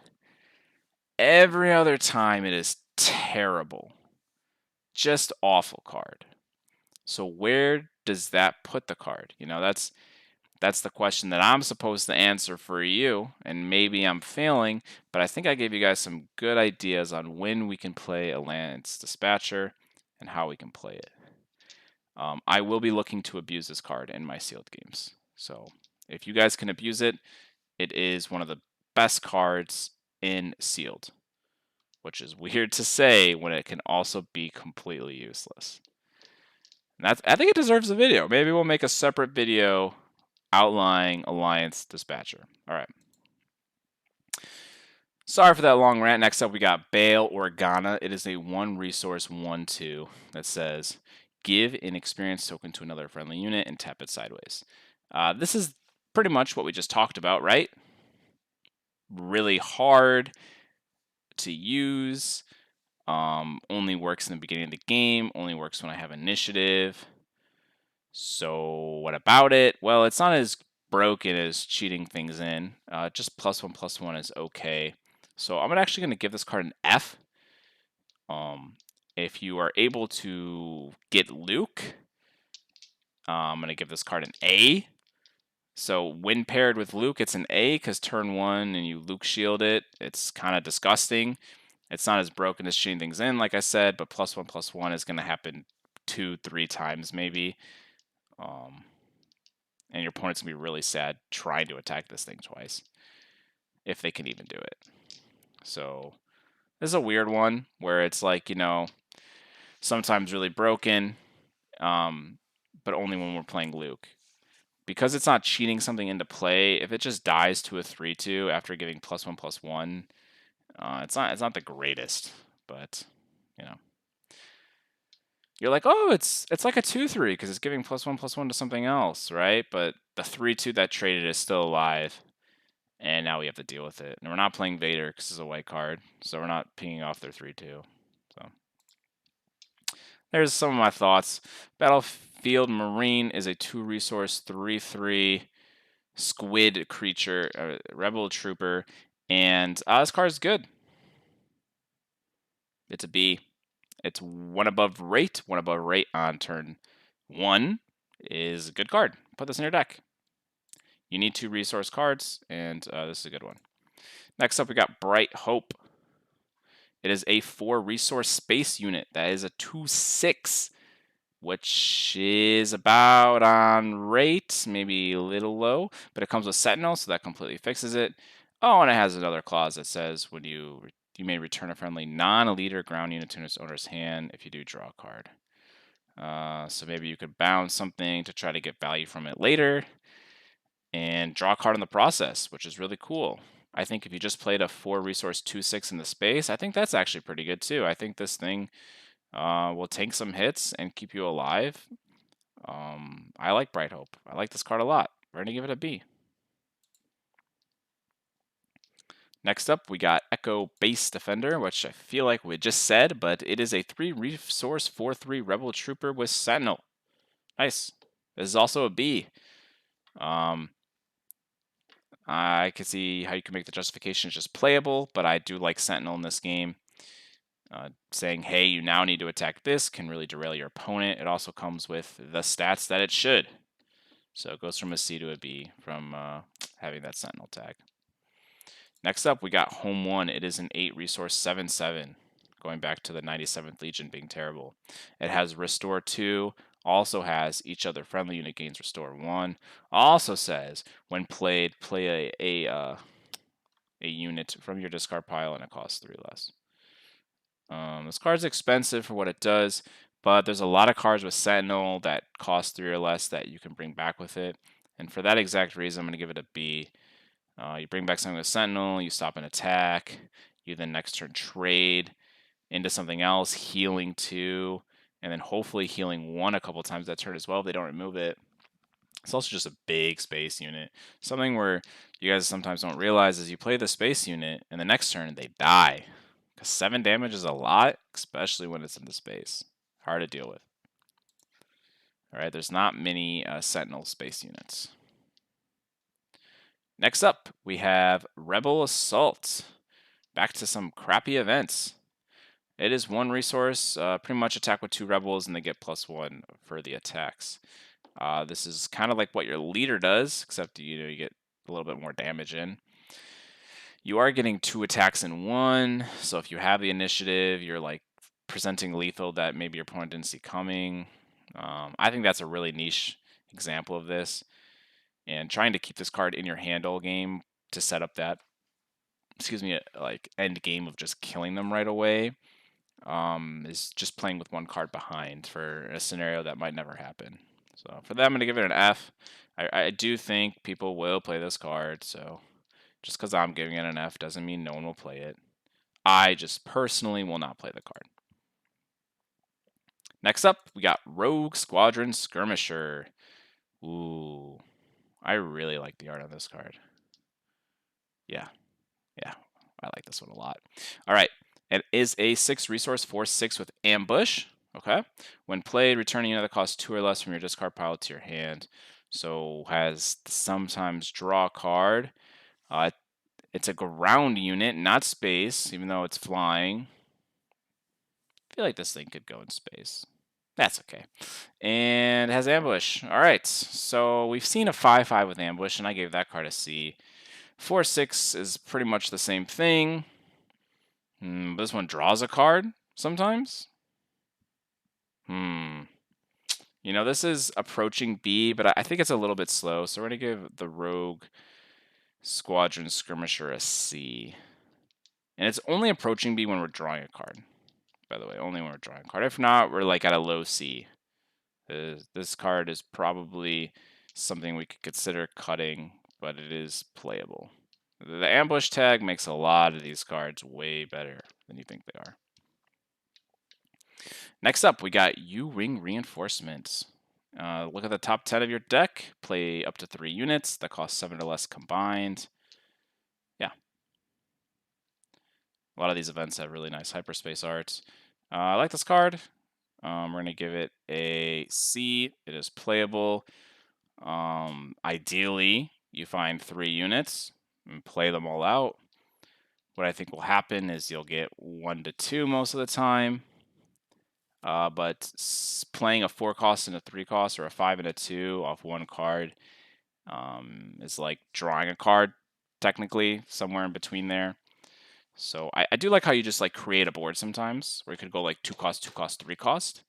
[SPEAKER 1] Every other time it is terrible. Just awful card. So where does that put the card? You know, that's the question that I'm supposed to answer for you, and maybe I'm failing, but I think I gave you guys some good ideas on when we can play Alliance Dispatcher and how we can play it. I will be looking to abuse this card in my sealed games. So if you guys can abuse it, it is one of the best cards in sealed, which is weird to say when it can also be completely useless. And I think it deserves a video. Maybe we'll make a separate video outlining Alliance Dispatcher. All right. Sorry for that long rant. Next up, we got Bale Organa. It is a 1-resource 1/2 that says, give an experience token to another friendly unit and tap it sideways. This is pretty much what we just talked about, right? Really hard to use. Only works in the beginning of the game. Only works when I have initiative. So what about it? Well, it's not as broken as cheating things in. Just +1/+1 is okay. So I'm actually going to give this card an F. If you are able to get Luke, I'm going to give this card an A. So when paired with Luke, it's an A because turn 1 and you Luke shield it. It's kind of disgusting. It's not as broken as cheating things in, like I said, but +1/+1 is going to happen 2-3 times maybe. And your opponent's going to be really sad trying to attack this thing twice, if they can even do it. So this is a weird one where it's like, sometimes really broken, but only when we're playing Luke. Because it's not cheating something into play, if it just dies to a 3/2 after giving +1/+1, it's not the greatest, but you're like, oh, it's like a 2/3 because it's giving +1/+1 to something else, right? But the 3/2 that traded is still alive, and now we have to deal with it. And we're not playing Vader because it's a white card, so we're not pinging off their 3/2. So there's some of my thoughts. Battlefield Marine is a 2-resource 3/3 squid creature, rebel trooper, and this card is good. It's a B. It's 1 above rate. 1 above rate on turn 1 is a good card. Put this in your deck. You need 2 resource cards, and this is a good one. Next up, we got Bright Hope. It is a 4-resource space unit. That is a 2/6, which is about on rate, maybe a little low, but it comes with Sentinel, so that completely fixes it. Oh, and it has another clause that says when you may return a friendly non-elite or ground unit to its owner's hand if you do draw a card. So maybe you could bounce something to try to get value from it later and draw a card in the process, which is really cool. I think if you just played a 4-resource 2/6 in the space, I think that's actually pretty good too. I think this thing will tank some hits and keep you alive. I like Bright Hope. I like this card a lot. We're going to give it a B. Next up, we got Echo Base Defender, which I feel like we just said, but it is a 3-resource 4/3 Rebel Trooper with Sentinel. Nice. This is also a B. I can see how you can make the justification just playable, but I do like Sentinel in this game. Saying, hey, you now need to attack this can really derail your opponent. It also comes with the stats that it should. So it goes from a C to a B from having that Sentinel tag. Next up, we got Home 1. It is an 8-resource 7/7, going back to the 97th Legion being terrible. It has Restore 2, also has each other friendly unit gains Restore 1. Also says, when played, play a unit from your discard pile and it costs 3 less. This card's expensive for what it does, but there's a lot of cards with Sentinel that cost 3 or less that you can bring back with it. And for that exact reason, I'm going to give it a B. You bring back something with Sentinel, you stop an attack, you then next turn trade into something else, healing 2, and then hopefully healing 1 a couple times that turn as well if they don't remove it. It's also just a big space unit. Something where you guys sometimes don't realize is you play the space unit, and the next turn they die. Because 7 damage is a lot, especially when it's in the space. Hard to deal with. Alright, there's not many Sentinel space units. Next up, we have Rebel Assault. Back to some crappy events. It is 1 resource, pretty much attack with 2 rebels, and they get +1 for the attacks. This is kind of like what your leader does, except you get a little bit more damage in. You are getting 2 attacks in 1, so if you have the initiative, you're like presenting lethal that maybe your opponent didn't see coming. I think that's a really niche example of this. And trying to keep this card in your hand all game to set up that, like end game of just killing them right away is just playing with 1 card behind for a scenario that might never happen. So for that, I'm going to give it an F. I do think people will play this card, so Just because I'm giving it an F doesn't mean no one will play it. I just personally will not play the card. Next up, we got Rogue Squadron Skirmisher. Ooh, I really like the art on this card. Yeah, I like this one a lot. All right, it is a 6 resource, 4/6 with Ambush. Okay, when played, return a unit that costs 2 or less from your discard pile to your hand. So has sometimes draw card. It's a ground unit, not space, even though it's flying. I feel like this thing could go in space. That's okay. And it has ambush. All right, so we've seen a 5/5 with ambush, and I gave that card a C. 4/6 is pretty much the same thing. This one draws a card sometimes. You know, this is approaching B, but I think it's a little bit slow, so we're going to give the Rogue Squadron Skirmisher a C. And it's only approaching B when we're drawing a card, by the way. Only when we're drawing a card. If not, we're like at a low C. This card is probably something we could consider cutting, but it is playable. The ambush tag makes a lot of these cards way better than you think they are. Next up, we got U-Wing Reinforcements. Look at the top 10 of your deck. Play up to 3 units that cost 7 or less combined. Yeah. A lot of these events have really nice hyperspace art. I like this card. We're going to give it a C. It is playable. Ideally, you find 3 units and play them all out. What I think will happen is you'll get 1 to 2 most of the time. But playing a 4 cost and a 3 cost or a 5 and a 2 off 1 card is like drawing a card, technically, somewhere in between there. So I do like how you just like create a board sometimes where you could go like 2 cost, 2 cost, 3 cost,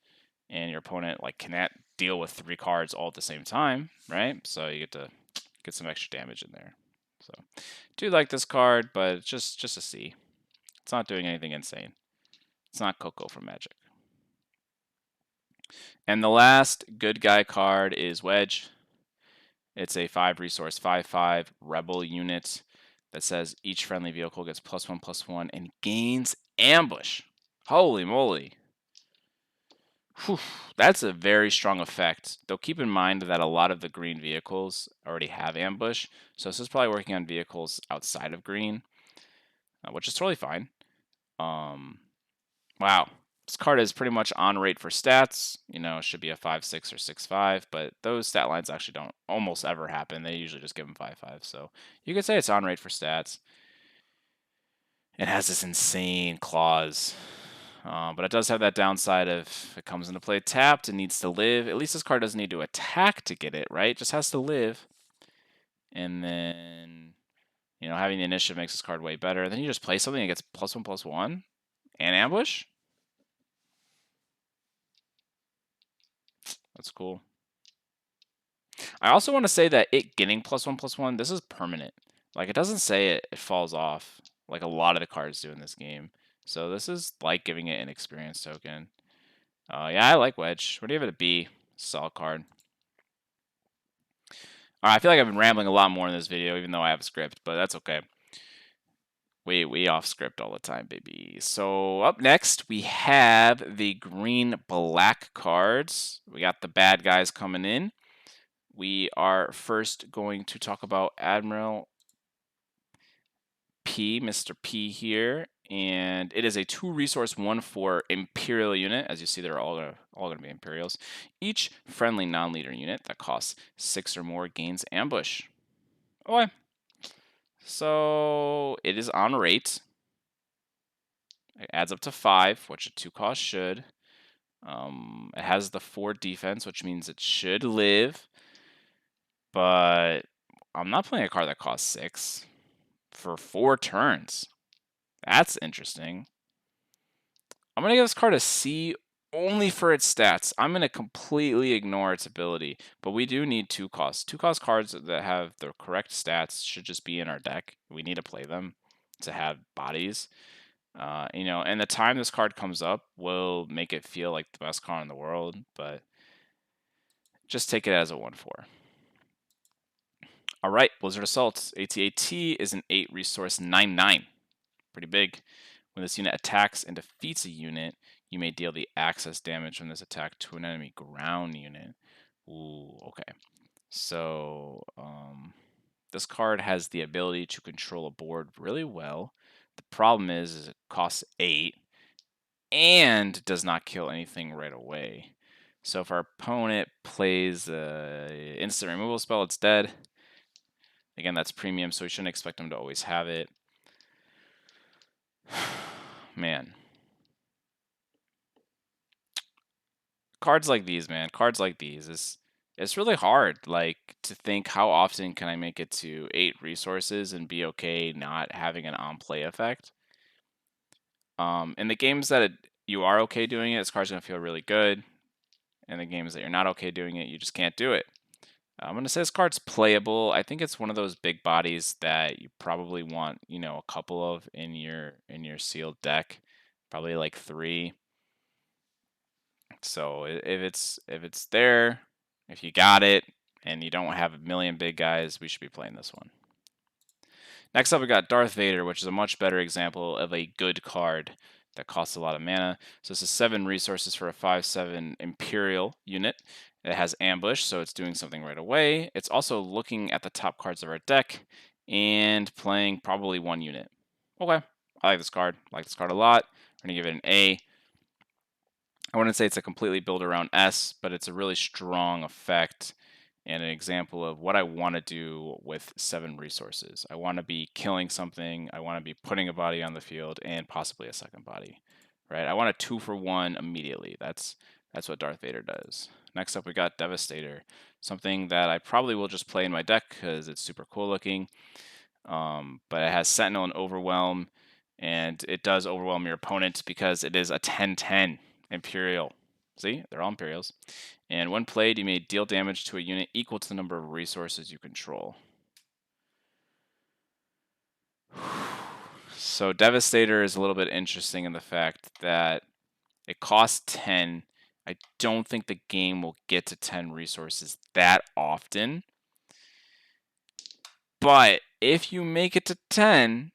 [SPEAKER 1] and your opponent like cannot deal with 3 cards all at the same time, right? So you get to get some extra damage in there. So do like this card, but it's just a C. It's not doing anything insane. It's not Coco from Magic. And the last good guy card is Wedge. It's a 5 resource, 5/5 rebel unit that says each friendly vehicle gets +1/+1 and gains ambush. Holy moly. Whew, that's a very strong effect. Though keep in mind that a lot of the green vehicles already have ambush. So this is probably working on vehicles outside of green, which is totally fine. Wow. This card is pretty much on rate for stats. You know, it should be a 5/6 or 6/5, but those stat lines actually don't almost ever happen. They usually just give them 5/5. So you could say it's on rate for stats. It has this insane clause. But it does have that downside of if it comes into play tapped, it needs to live. At least this card doesn't need to attack to get it, right? It just has to live. And then, you know, having the initiative makes this card way better. Then you just play something that gets +1/+1 and ambush. That's cool. I also want to say that it getting +1/+1, this is permanent. Like, it doesn't say it falls off like a lot of the cards do in this game. So this is like giving it an experience token. Yeah, I like Wedge. What do you give it a B? Solid card. All right, I feel like I've been rambling a lot more in this video, even though I have a script, but that's okay. We off script all the time, baby. So up next, we have the green-black cards. We got the bad guys coming in. We are first going to talk about Admiral P, Mr. P here, and it is a 2 resource 1/4 Imperial unit. As you see, they're all gonna be Imperials. Each friendly non-leader unit that costs 6 or more gains ambush. Okay. So it is on rate. It adds up to 5, which a 2 cost should. It has the 4 defense, which means it should live. But I'm not playing a card that costs 6 for 4 turns. That's interesting. I'm going to give this card a C only for its stats. I'm going to completely ignore its ability. But we do need 2 costs. 2 cost cards that have the correct stats should just be in our deck. We need to play them to have bodies. You know, and the time this card comes up will make it feel like the best card in the world, but just take it as a 1/4. All right, Blizzard Assault. AT-AT is an 8 resource 9/9. Pretty big. When this unit attacks and defeats a unit, you may deal the access damage from this attack to an enemy ground unit. Ooh, okay. So, this card has the ability to control a board really well. The problem is it costs 8 and does not kill anything right away. So if our opponent plays an instant removal spell, it's dead. Again, that's premium, so we shouldn't expect them to always have it. Man. Cards like these, man. Cards like these it's really hard, like, to think how often can I make it to 8 resources and be okay not having an on-play effect. In the games that you are okay doing it, this card's gonna feel really good. In the games that you're not okay doing it, you just can't do it. I'm gonna say this card's playable. I think it's one of those big bodies that you probably want, a couple of in your sealed deck, probably like 3. So if it's there, if you got it, and you don't have a million big guys, we should be playing this one. Next up, we got Darth Vader, which is a much better example of a good card that costs a lot of mana. So this is 7 resources for a 5/7 Imperial unit. It has ambush, so it's doing something right away. It's also looking at the top cards of our deck and playing probably 1 unit. Okay, I like this card. I like this card a lot. We're gonna give it an A. I wouldn't say it's a completely build around S, but it's a really strong effect and an example of what I want to do with 7 resources. I want to be killing something, I want to be putting a body on the field, and possibly a second body. Right? I want a 2-for-1 immediately. That's what Darth Vader does. Next up, we got Devastator, something that I probably will just play in my deck because it's super cool looking. But it has Sentinel and Overwhelm, and it does overwhelm your opponent because it is a 10/10 Imperial. See, they're all Imperials. And when played, you may deal damage to a unit equal to the number of resources you control. So Devastator is a little bit interesting in the fact that it costs 10. I don't think the game will get to 10 resources that often. But if you make it to 10,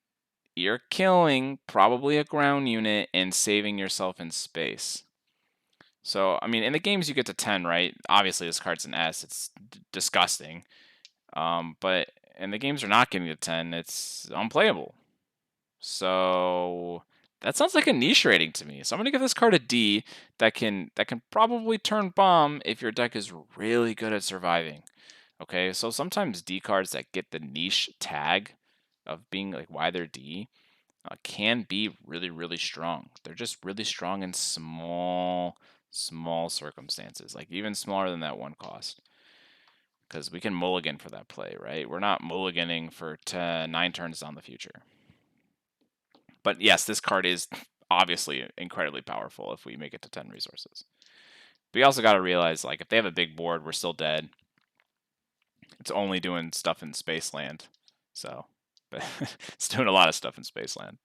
[SPEAKER 1] you're killing probably a ground unit and saving yourself in space. So, I mean, in the games you get to 10, right? Obviously, this card's an S. It's disgusting. But in the games you're not getting to 10, it's unplayable. So that sounds like a niche rating to me. So I'm gonna give this card a D. That can probably turn bomb if your deck is really good at surviving. Okay, so sometimes D cards that get the niche tag of being like why they're D can be really, really strong. They're just really strong in small circumstances, like even smaller than that 1 cost. Because we can mulligan for that play, right? We're not mulliganing for 9 turns down the future. But yes, this card is obviously incredibly powerful if we make it to 10 resources. But you also got to realize, like, if they have a big board, we're still dead. It's only doing stuff in Spaceland. So, but it's doing a lot of stuff in Spaceland.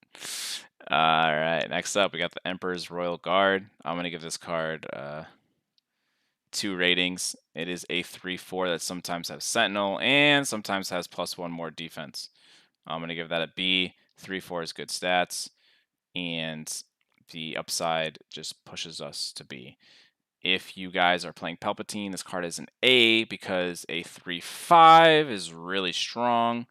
[SPEAKER 1] All right, next up, we got the Emperor's Royal Guard. I'm going to give this card 2 ratings. It is a 3/4 that sometimes has Sentinel and sometimes has +1 more defense. I'm going to give that a B. 3/4 is good stats, and the upside just pushes us to B. If you guys are playing Palpatine, this card is an A because a 3/5 is really strong,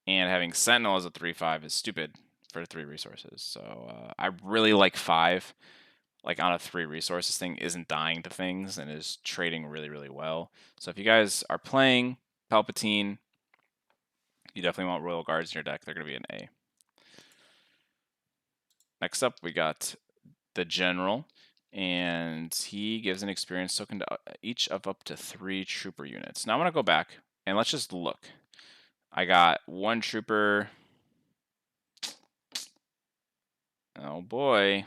[SPEAKER 1] and having Sentinel as a 3/5 is stupid for 3 resources. So I really like 5. Like on a 3 resources thing isn't dying to things and is trading really, really well. So if you guys are playing Palpatine, you definitely want Royal Guards in your deck. They're going to be an A. Next up, we got the General, and he gives an experience token to each of up to 3 trooper units. Now I'm going to go back and let's just look. I got 1 trooper. Oh boy.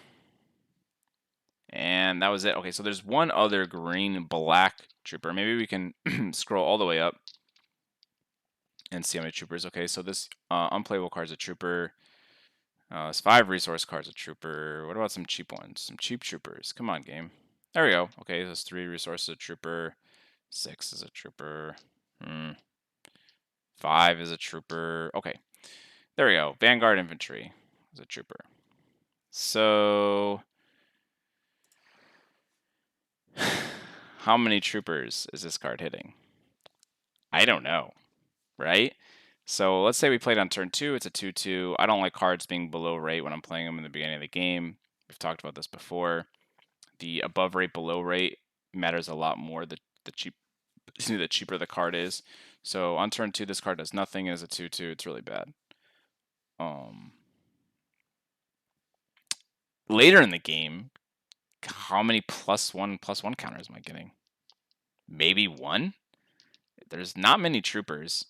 [SPEAKER 1] And that was it. Okay, so there's 1 other green black trooper. Maybe we can scroll all the way up and see how many troopers. Okay, so this unplayable card's a trooper. It's 5 resource cards a trooper. What about some cheap ones? Some cheap troopers. Come on, game. There we go. Okay, there's 3 resources a trooper. 6 is a trooper. 5 is a trooper. Okay, there we go. Vanguard Infantry is a trooper. So, how many troopers is this card hitting? I don't know, right? So let's say we played on turn 2. It's a 2/2. I don't like cards being below rate when I'm playing them in the beginning of the game. We've talked about this before. The above rate, below rate matters a lot more. The cheaper the card is. So on turn 2, this card does nothing. It is a 2/2. It's really bad. Later in the game, how many +1/+1 counters am I getting? Maybe 1? There's not many troopers,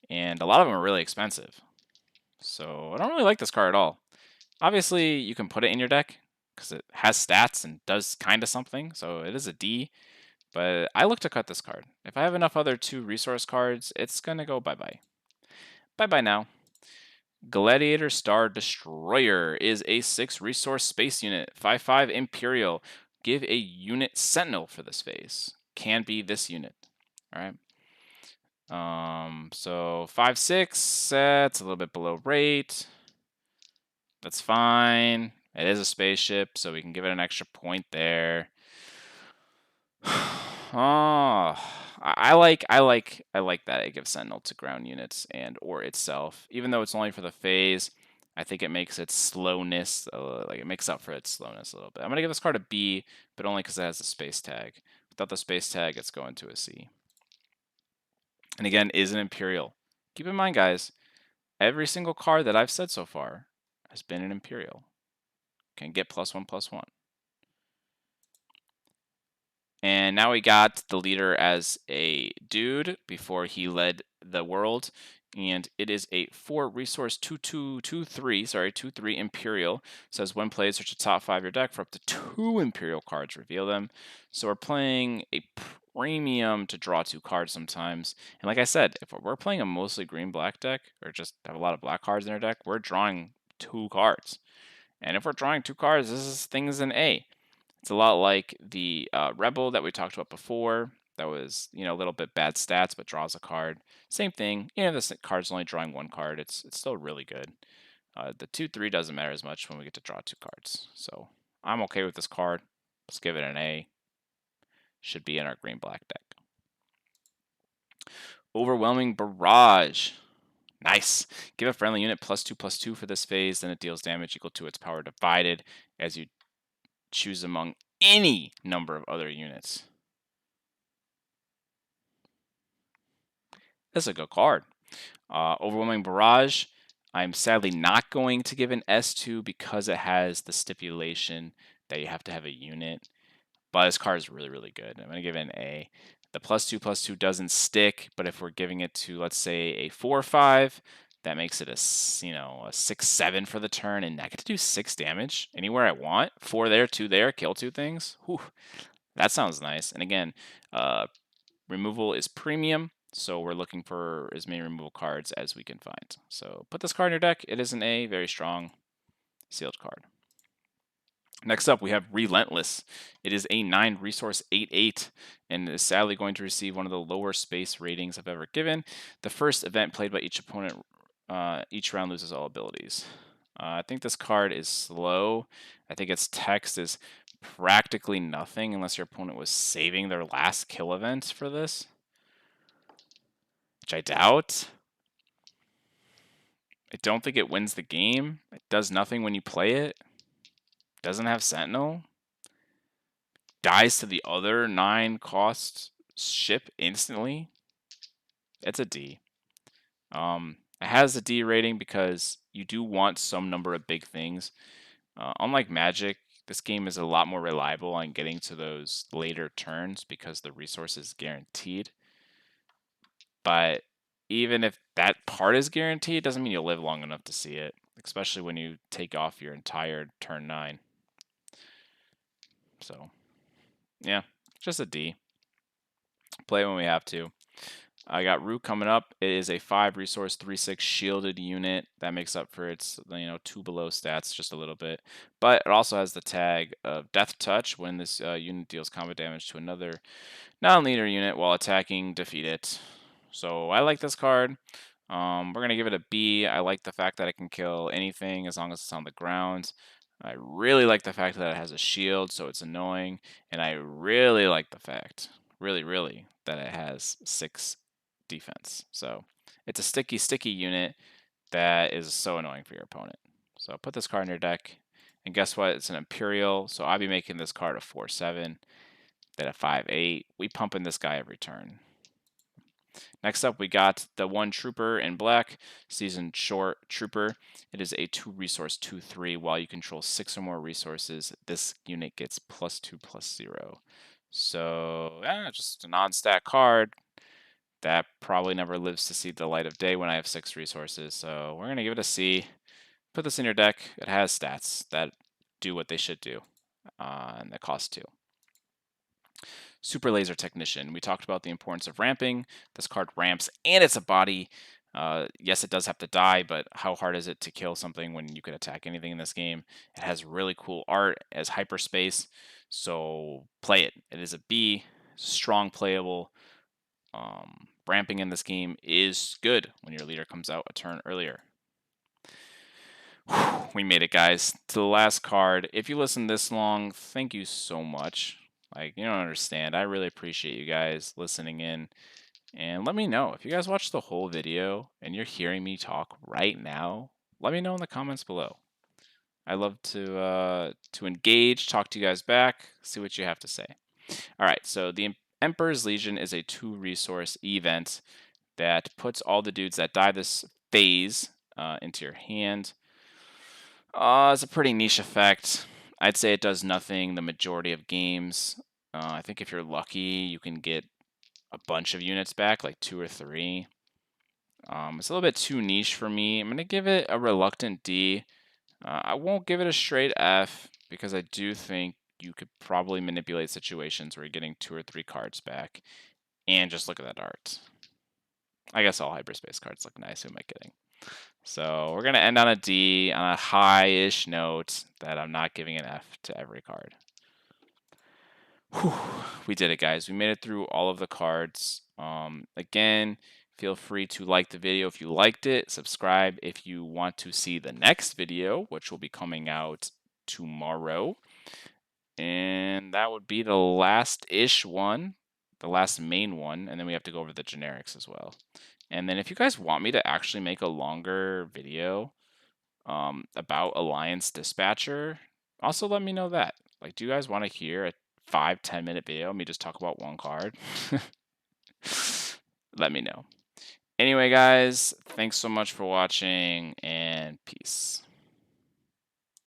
[SPEAKER 1] and a lot of them are really expensive. So I don't really like this card at all. Obviously, you can put it in your deck because it has stats and does kind of something, so it is a D. But I look to cut this card. If I have enough other 2 resource cards, it's going to go bye-bye. Bye-bye now. Gladiator Star Destroyer is a 6 resource space unit, 5/5 Imperial. Give a unit Sentinel for this phase. Can be this unit. All right. So 5/6. That's a little bit below rate. That's fine. It is a spaceship, so we can give it an extra point there. Oh, I like that it gives Sentinel to ground units and or itself. Even though it's only for the phase, I think it makes its slowness like it makes up for its slowness a little bit. I'm gonna give this card a B, but only because it has a space tag. Without the space tag, it's going to a C. And again, is an Imperial. Keep in mind, guys, every single card that I've said so far has been an Imperial. Can get +1/+1. And now we got the leader as a dude before he led the world. And it is a 4 resource 2/3 Imperial. Says when played, search the top 5 of your deck for up to 2 Imperial cards, reveal them. So we're playing a premium to draw 2 cards sometimes. And like I said, if we're playing a mostly green-black deck, or just have a lot of black cards in our deck, we're drawing 2 cards. And if we're drawing 2 cards, this is things in A. It's a lot like the Rebel that we talked about before. That was, a little bit bad stats, but draws a card. Same thing. This card's only drawing 1 card. It's still really good. The 2/3 doesn't matter as much when we get to draw 2 cards. So I'm okay with this card. Let's give it an A. Should be in our green-black deck. Overwhelming Barrage. Nice. Give a friendly unit +2/+2 for this phase, then it deals damage equal to its power divided as you choose among any number of other units. That's a good card. Overwhelming Barrage, I'm sadly not going to give an S to because it has the stipulation that you have to have a unit. But this card is really, really good. I'm going to give it an A. The +2/+2 doesn't stick, but if we're giving it to, let's say, a 4/5, that makes it a 6/7 for the turn, and I get to do 6 damage anywhere I want. 4 there, 2 there, kill 2 things. Whew, that sounds nice. And again, removal is premium, so we're looking for as many removal cards as we can find. So put this card in your deck. It is an A, very strong, sealed card. Next up, we have Relentless. It is a 9 resource 8/8 and is sadly going to receive one of the lower space ratings I've ever given. The first event played by each opponent, each round loses all abilities. I think this card is slow. I think its text is practically nothing unless your opponent was saving their last kill event for this, which I doubt. I don't think it wins the game. It does nothing when you play it. Doesn't have Sentinel. Dies to the other 9 cost ship instantly. It's a D. It has a D rating because you do want some number of big things. Unlike Magic, this game is a lot more reliable on getting to those later turns because the resource is guaranteed. But even if that part is guaranteed, it doesn't mean you'll live long enough to see it, especially when you take off your entire turn 9. So, yeah, just a D. Play when we have to. I got Root coming up. It is a 5 resource 3/6 shielded unit that makes up for its 2 below stats just a little bit. But it also has the tag of Death Touch. When this unit deals combat damage to another non-leader unit while attacking, defeat it. So I like this card. We're gonna give it a B. I like the fact that it can kill anything as long as it's on the ground. I really like the fact that it has a shield, so it's annoying. And I really like the fact, really, that it has 6 defense. So it's a sticky unit that is so annoying for your opponent. So put this card in your deck. And guess what? It's an Imperial, so I'll be making this card a 4/7, then a 5/8. We pumping this guy every turn. Next up, we got the one Trooper in black, Seasoned Short Trooper. It is a 2-resource 2/3. While you control 6 or more resources, this unit gets +2/+0. So, yeah, just a non-stat card that probably never lives to see the light of day when I have 6 resources. So we're going to give it a C. Put this in your deck. It has stats that do what they should do, and that cost 2. Super Laser Technician. We talked about the importance of ramping. This card ramps, and it's a body. Yes, it does have to die, but how hard is it to kill something when you could attack anything in this game? It has really cool art as hyperspace, so play it. It is a B, strong playable. Ramping in this game is good when your leader comes out a turn earlier. We made it, guys, to the last card. If you listened this long, thank you so much. Like, you don't understand. I really appreciate you guys listening in. And let me know if you guys watched the whole video and you're hearing me talk right now. Let me know in the comments below. I love to engage, talk to you guys back, see what you have to say. All right, so the Emperor's Legion is a 2-resource event that puts all the dudes that die this phase into your hand. It's a pretty niche effect. I'd say it does nothing the majority of games. I think if you're lucky, you can get a bunch of units back, like 2 or 3. It's a little bit too niche for me. I'm going to give it a reluctant D. I won't give it a straight F because I do think you could probably manipulate situations where you're getting 2 or 3 cards back. And just look at that art. I guess all hyperspace cards look nice. Who am I kidding? So we're going to end on a D, on a high-ish note that I'm not giving an F to every card. Whew, we did it, guys. We made it through all of the cards. Again, feel free to like the video if you liked it. Subscribe if you want to see the next video, which will be coming out tomorrow. And that would be the last-ish one, the last main one. And then we have to go over the generics as well. And then if you guys want me to actually make a longer video about Alliance Dispatcher, also let me know that. Like, do you guys want to hear a 5-10 minute video of me just talk about one card? Let me know. Anyway, guys, thanks so much for watching, and peace.